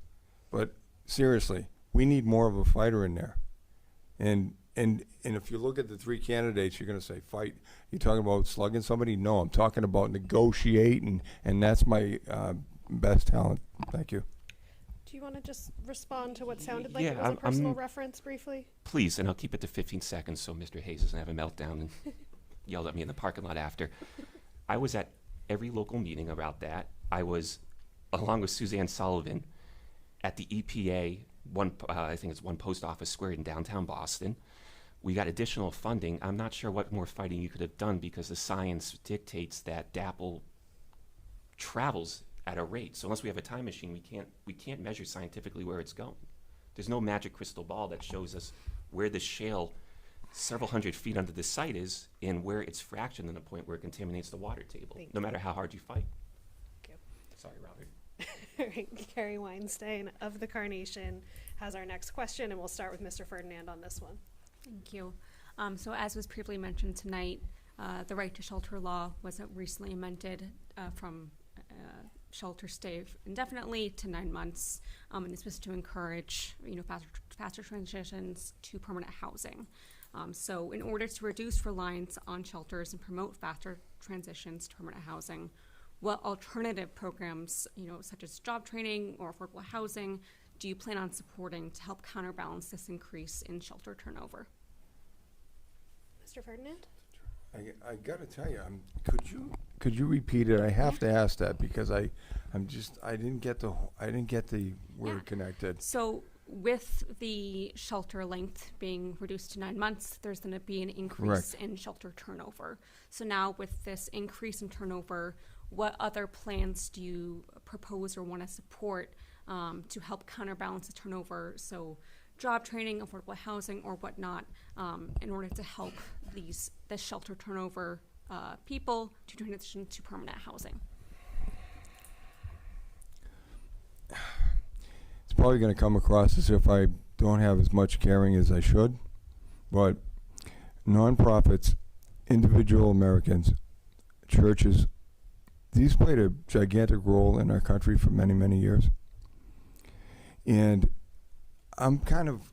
but seriously, we need more of a fighter in there. And if you look at the three candidates, you're going to say fight. You talking about slugging somebody? No, I'm talking about negotiating, and that's my best talent. Thank you. Do you want to just respond to what sounded like Yeah, it was a personal reference briefly? Please, and I'll keep it to 15 seconds so Mr. Hayes doesn't have a meltdown and yell at me in the parking lot after. I was at every local meeting about that. I was, along with Suzanne Sullivan, at the EPA, I think it's One Post Office Square in downtown Boston. We got additional funding. I'm not sure what more fighting you could have done because the science dictates that DAPL travels at a rate. So unless we have a time machine, we can't measure scientifically where it's going. There's no magic crystal ball that shows us where the shale several hundred feet under the site is and where it's fractured to the point where it contaminates the water table, no matter how hard you fight. Thank you. Sorry, Robert. All right, Kari Weinstein of the Carnation has our next question, and we'll start with Mr. Ferdinand on this one. Thank you. So as was previously mentioned tonight, the right to shelter law was recently amended from shelter stay indefinitely to 9 months, and this was to encourage, faster transitions to permanent housing. So in order to reduce reliance on shelters and promote faster transitions to permanent housing, what alternative programs, such as job training or affordable housing, do you plan on supporting to help counterbalance this increase in shelter turnover? Mr. Ferdinand? I got to tell you, could you repeat it? I have to ask that because I didn't get the word connected. So with the shelter length being reduced to 9 months, there's going to be an increase in shelter turnover. So now with this increase in turnover, what other plans do you propose or want to support to help counterbalance the turnover? So job training, affordable housing, or whatnot, in order to help the shelter turnover people to transition to permanent housing. It's probably going to come across as if I don't have as much caring as I should, but nonprofits, individual Americans, churches, these played a gigantic role in our country for many, many years. And I'm kind of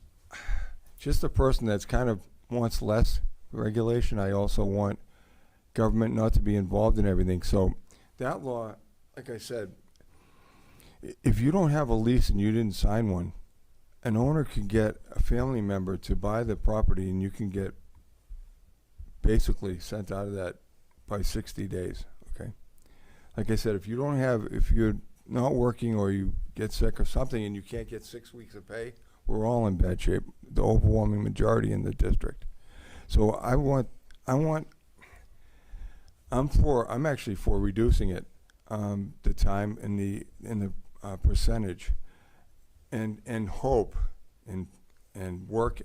just a person that's kind of wants less regulation. I also want government not to be involved in everything. So that law, like I said, if you don't have a lease and you didn't sign one, an owner can get a family member to buy the property and you can get basically sent out of that by 60 days, okay? Like I said, if you're not working or you get sick or something and you can't get 6 weeks of pay, we're all in bad shape, the overwhelming majority in the district. So I'm actually for reducing it, the time and the percentage, and hope and work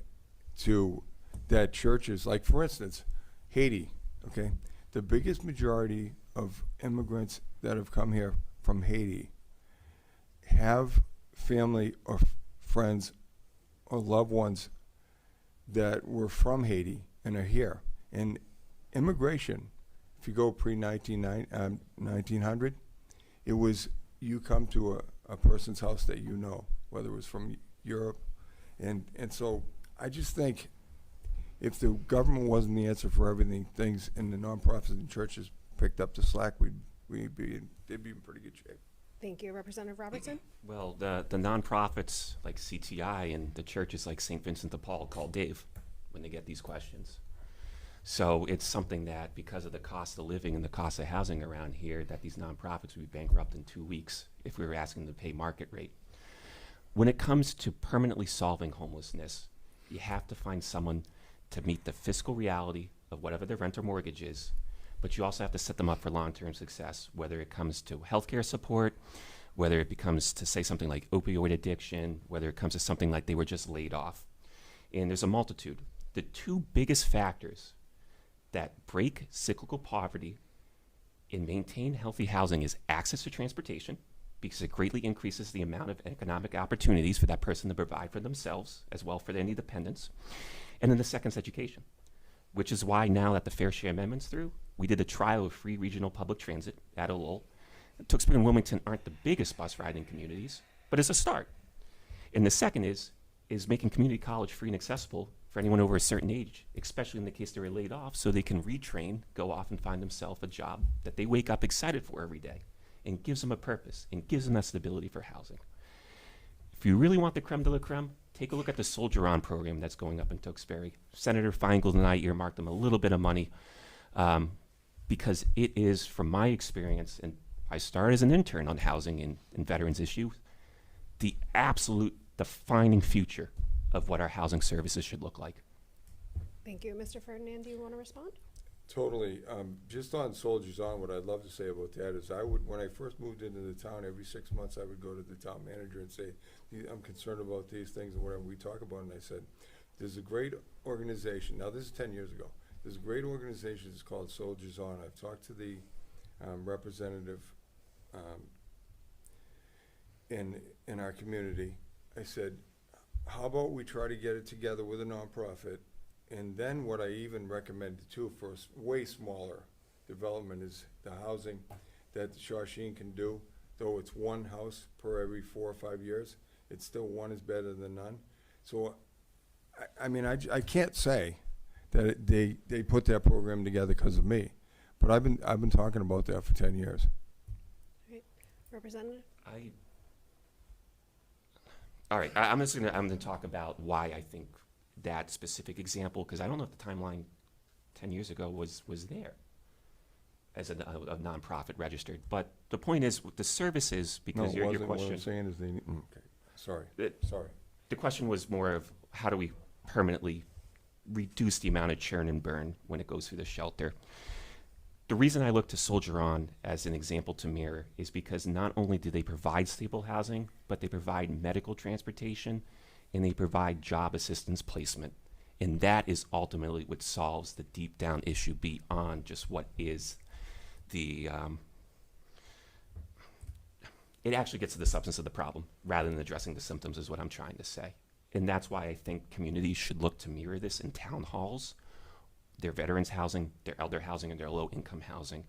to that churches, like for instance, Haiti, okay? The biggest majority of immigrants that have come here from Haiti have family or friends or loved ones that were from Haiti and are here. And immigration, if you go pre-1900, it was you come to a person's house that you know, whether it was from Europe. And so I just think if the government wasn't the answer for everything, things in the nonprofits and churches picked up the slack, they'd be in pretty good shape. Thank you. Representative Robertson? Well, the nonprofits like CTI and the churches like St. Vincent de Paul call Dave when they get these questions. So it's something that because of the cost of living and the cost of housing around here, that these nonprofits would be bankrupt in 2 weeks if we were asking them to pay market rate. When it comes to permanently solving homelessness, you have to find someone to meet the fiscal reality of whatever their rent or mortgage is, but you also have to set them up for long-term success, whether it comes to healthcare support, whether it becomes to say something like opioid addiction, whether it comes to something like they were just laid off. And there's a multitude. The two biggest factors that break cyclical poverty and maintain healthy housing is access to transportation, because it greatly increases the amount of economic opportunities for that person to provide for themselves as well for any dependents. And then the second is education, which is why now that the Fair Share Amendment's through, we did a trial of free regional public transit at Lowell. Tewksbury and Wilmington aren't the biggest bus riding communities, but it's a start. And the second is is making community college free and accessible for anyone over a certain age, especially in the case they were laid off, so they can retrain, go off and find themselves a job that they wake up excited for every day and gives them a purpose and gives them that stability for housing. If you really want the creme de la creme, take a look at the Soldier On program that's going up in Tewksbury. Senator Feingold and I earmarked them a little bit of money because it is, from my experience, and I started as an intern on housing and veterans issues, the absolute defining future of what our housing services should look like. Thank you. Mr. Ferdinand, do you want to respond? Totally. Just on Soldiers On, what I'd love to say about that is when I first moved into the town, every 6 months I would go to the town manager and say, I'm concerned about these things and whatever we talk about. And I said, there's a great organization. Now, this is 10 years ago. There's a great organization that's called Soldiers On. I've talked to the representative in our community. I said, how about we try to get it together with a nonprofit? And then what I even recommended too for a way smaller development is the housing that Shawsheen can do. Though it's one house per every 4 or 5 years, it's still one is better than none. So, I mean, I can't say that they put that program together because of me, but I've been talking about that for 10 years. Right. Representative? All right, I'm gonna talk about why I think that specific example, because I don't know if the timeline 10 years ago was there as a nonprofit registered. But the point is, with the services, because No, your what question, I'm saying is okay, sorry. Sorry. the question was more of how do we permanently reduce the amount of churn and burn when it goes through the shelter. The reason I look to Soldier On as an example to mirror is because not only do they provide stable housing, but they provide medical transportation and they provide job assistance placement. And that is ultimately what solves the deep down issue beyond just what is the, it actually gets to the substance of the problem rather than addressing the symptoms is what I'm trying to say. And that's why I think communities should look to mirror this in town halls, their veterans housing, their elder housing, and their low income housing.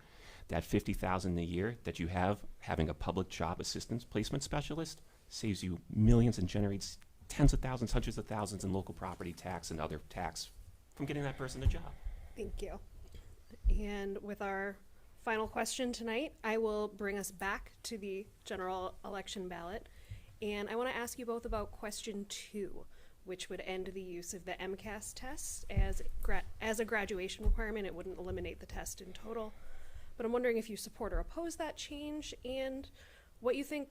That $50,000 a year that you have having a public job assistance placement specialist saves you millions and generates tens of thousands, hundreds of thousands in local property tax and other tax from getting that person a job. Thank you. And with our final question tonight, I will bring us back to the general election ballot. And I want to ask you both about question 2, which would end the use of the MCAS test as a graduation requirement. It wouldn't eliminate the test in total. But I'm wondering if you support or oppose that change and what you think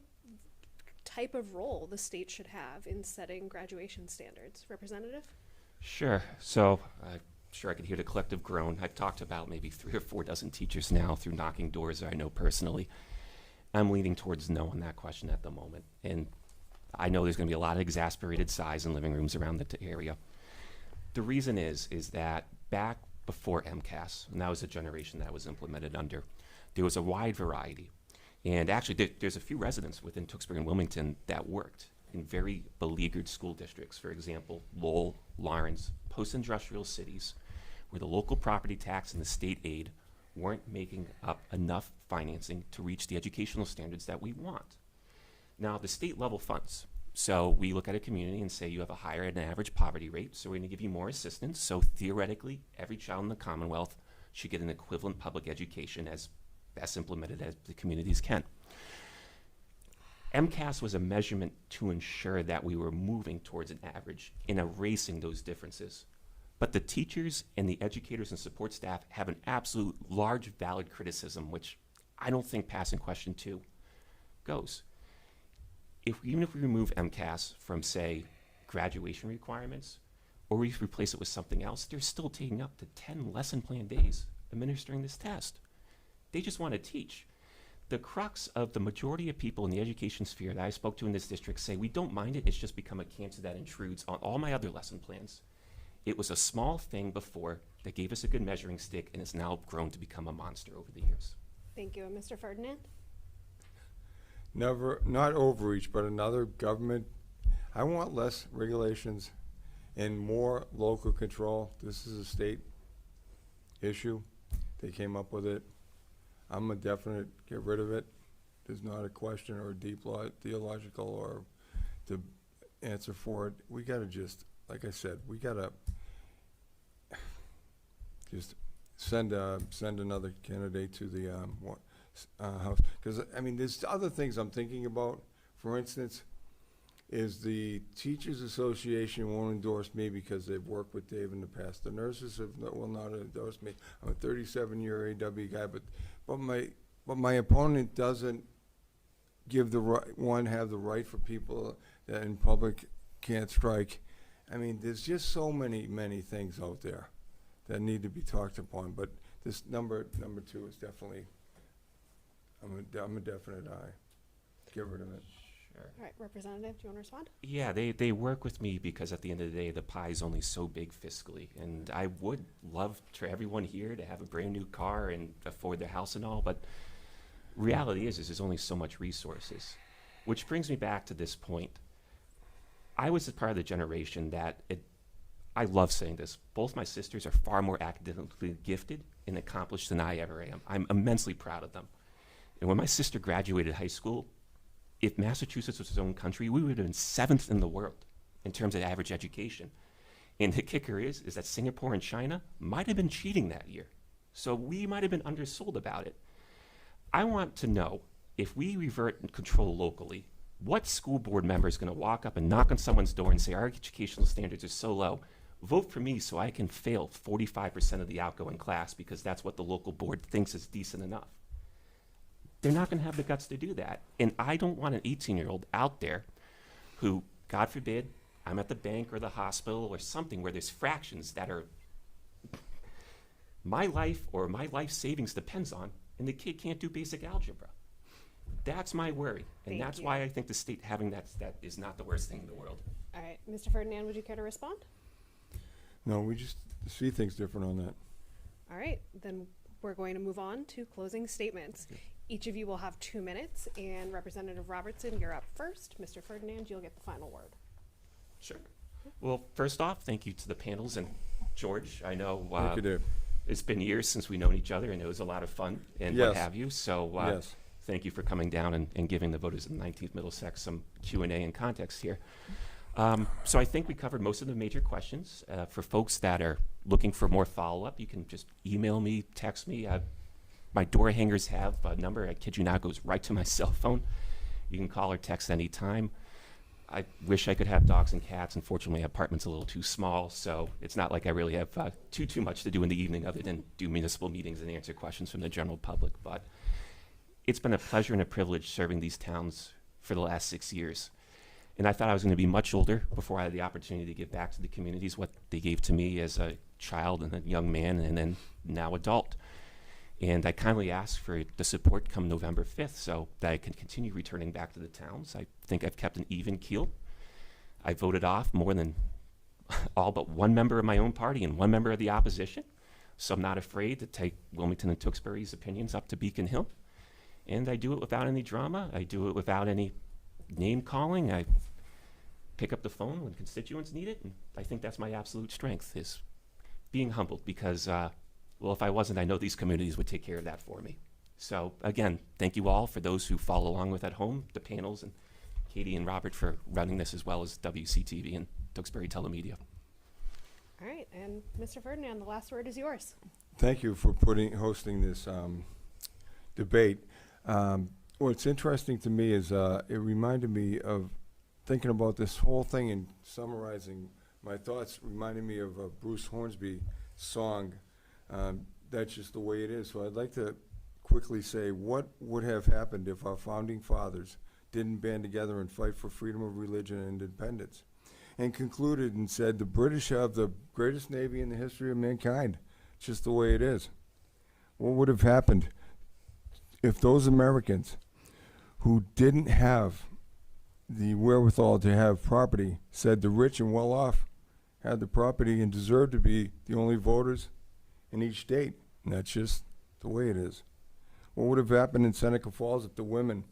type of role the state should have in setting graduation standards. Representative? Sure. So I'm sure I could hear the collective groan. I've talked about maybe 3 or 4 dozen teachers now through knocking doors that I know personally. I'm leaning towards no on that question at the moment. And I know there's going to be a lot of exasperated sighs in living rooms around the area. The reason is that back before MCAS, and that was the generation that was implemented under, there was a wide variety. And actually, there's a few residents within Tewksbury and Wilmington that worked in very beleaguered school districts. For example, Lowell, Lawrence, post-industrial cities, where the local property tax and the state aid weren't making up enough financing to reach the educational standards that we want. Now, the state level funds. So we look at a community and say you have a higher than average poverty rate, so we're going to give you more assistance. So theoretically, every child in the Commonwealth should get an equivalent public education as best implemented as the communities can. MCAS was a measurement to ensure that we were moving towards an average and erasing those differences. But the teachers and the educators and support staff have an absolute large valid criticism, which I don't think passing question 2 goes. Even if we remove MCAS from, say, graduation requirements, or we replace it with something else, they're still taking up to 10 lesson plan days administering this test. They just want to teach. The crux of the majority of people in the education sphere that I spoke to in this district say, we don't mind it, it's just become a cancer that intrudes on all my other lesson plans. It was a small thing before that gave us a good measuring stick, and it's now grown to become a monster over the years. Thank you. And Mr. Ferdinand? Never, not overreach, but another government. I want less regulations and more local control. This is a state issue. They came up with it. I'm a definite get rid of it. There's not a question or a deep theological or answer for it. We gotta just, like I said, we gotta just send another candidate to the House. Because, I mean, there's other things I'm thinking about. For instance, is the Teachers Association won't endorse me because they've worked with Dave in the past. The nurses will not endorse me. I'm a 37-year AW guy, but my opponent doesn't give have the right for people that in public can't strike. I mean, there's just so many things out there that need to be talked upon. But this number 2 is definitely, I'm a definite aye. Get rid of it. Sure. All right, Representative, do you want to respond? Yeah, they work with me because at the end of the day, the pie is only so big fiscally. And I would love for everyone here to have a brand new car and afford their house and all, but reality is there's only so much resources. Which brings me back to this point. I was a part of the generation that I love saying this. Both my sisters are far more academically gifted and accomplished than I ever am. I'm immensely proud of them. And when my sister graduated high school, if Massachusetts was its own country, we would have been 7th in the world in terms of average education. And the kicker is that Singapore and China might have been cheating that year. So we might have been undersold about it. I want to know, if we revert and control locally, what school board member is going to walk up and knock on someone's door and say, our educational standards are so low, vote for me so I can fail 45% of the outgoing class because that's what the local board thinks is decent enough. They're not going to have the guts to do that. And I don't want an 18-year-old out there who, God forbid, I'm at the bank or the hospital or something where there's fractions that are my life or my life savings depends on, and the kid can't do basic algebra. That's my worry. And Thank that's you. why I think the state having that is not the worst thing in the world. All right, Mr. Ferdinand, would you care to respond? No, we just see things different on that. All right, then we're going to move on to closing statements. Each of you will have 2 minutes, and Representative Robertson, you're up first. Mr. Ferdinand, you'll get the final word. Sure. Well, first off, thank you to the panels and George. I know Thank you, Dave. it's been years since we've known each other, and it was a lot of fun and what Yes. have you. So Yes. thank you for coming down and giving the voters of the 19th Middlesex some Q&A and context here. So I think we covered most of the major questions. For folks that are looking for more follow-up, you can just email me, text me. My door hangers have a number, I kid you not, goes right to my cell phone. You can call or text anytime. I wish I could have dogs and cats. Unfortunately, my apartment's a little too small, so it's not like I really have too much to do in the evening other than do municipal meetings and answer questions from the general public. But it's been a pleasure and a privilege serving these towns for the last 6 years. And I thought I was going to be much older before I had the opportunity to give back to the communities what they gave to me as a child and a young man and then now adult. And I kindly ask for the support come November 5th so that I can continue returning back to the towns. I think I've kept an even keel. I voted off more than all but one member of my own party and one member of the opposition. So I'm not afraid to take Wilmington and Tewksbury's opinions up to Beacon Hill. And I do it without any drama. I do it without any name calling. I pick up the phone when constituents need it. And I think that's my absolute strength, is being humbled because well, if I wasn't, I know these communities would take care of that for me. So again, thank you all for those who follow along with at home, the panels, and Katie and Robert for running this, as well as WCTV and Tewksbury Telemedia. All right, and Mr. Ferdinand, the last word is yours. Thank you for hosting this debate. What's interesting to me is it reminded me of thinking about this whole thing and summarizing my thoughts. Reminded me of a Bruce Hornsby song. That's just the way it is. So I'd like to quickly say, what would have happened if our founding fathers didn't band together and fight for freedom of religion and independence? And concluded and said, the British have the greatest navy in the history of mankind. It's just the way it is. What would have happened if those Americans who didn't have the wherewithal to have property said the rich and well-off had the property and deserved to be the only voters in each state? And that's just the way it is. What would have happened in Seneca Falls if the women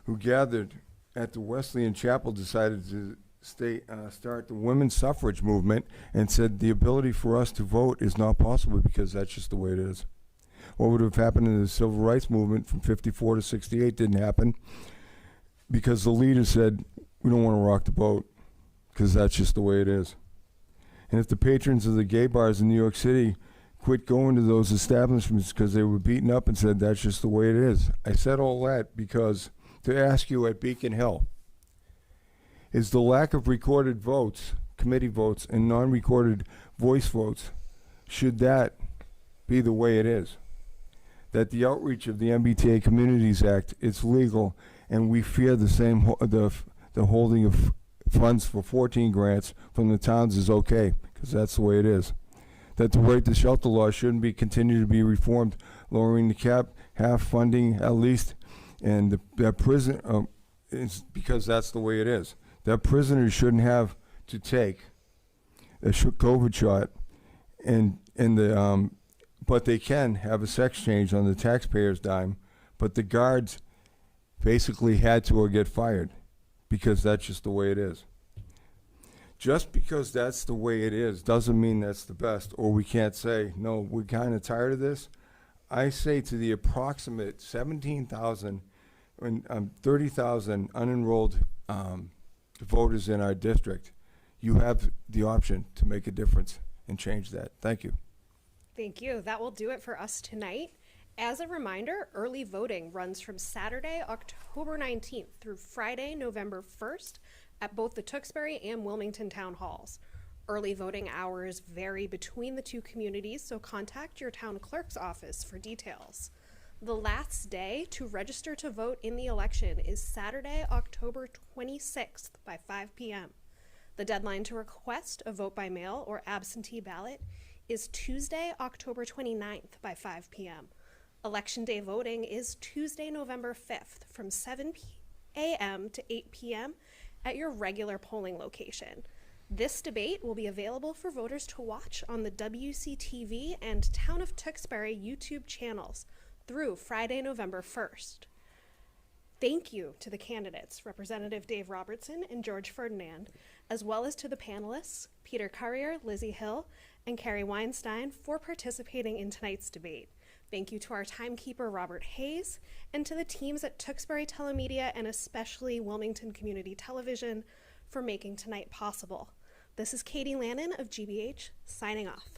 who gathered at the Wesleyan Chapel decided to start the women's suffrage movement and said the ability for us to vote is not possible because that's just the way it is? What would have happened in the civil rights movement from 54 to 68 didn't happen because the leaders said, we don't want to rock the boat. because that's just the way it is. And if the patrons of the gay bars in New York City quit going to those establishments because they were beaten up and said that's just the way it is. I said all that because to ask you at Beacon Hill, is the lack of recorded votes, committee votes, and non-recorded voice votes, should that be the way it is? That the outreach of the MBTA Communities Act, it's legal, and we fear the same, the holding of funds for 14 grants from the towns is okay, because that's the way it is. That the right to shelter law shouldn't be continued to be reformed, lowering the cap, half funding at least, and that prison, it's because that's the way it is. That prisoners shouldn't have to take a COVID shot, but they can have a sex change on the taxpayer's dime, but the guards basically had to or get fired because that's just the way it is. Just because that's the way it is doesn't mean that's the best, or we can't say, no, we're kind of tired of this. I say to the approximate 17,000 and 30,000 unenrolled voters in our district, you have the option to make a difference and change that. Thank you. Thank you. That will do it for us tonight. As a reminder, early voting runs from Saturday, October 19th through Friday, November 1st at both the Tewksbury and Wilmington town halls. Early voting hours vary between the two communities, so contact your town clerk's office for details. The last day to register to vote in the election is Saturday, October 26th by 5 p.m. The deadline to request a vote by mail or absentee ballot is Tuesday, October 29th by 5 p.m. Election day voting is Tuesday, November 5th from 7 a.m. to 8 p.m. at your regular polling location. This debate will be available for voters to watch on the WCTV and Town of Tewksbury YouTube channels through Friday, November 1st. Thank you to the candidates, Representative Dave Robertson and George Ferdinand, as well as to the panelists, Peter Currier, Lizzy Hill, and Kari Weinstein, for participating in tonight's debate. Thank you to our timekeeper, Robert Hayes, and to the teams at Tewksbury Telemedia and especially Wilmington Community Television for making tonight possible. This is Kate Lannan of GBH, signing off.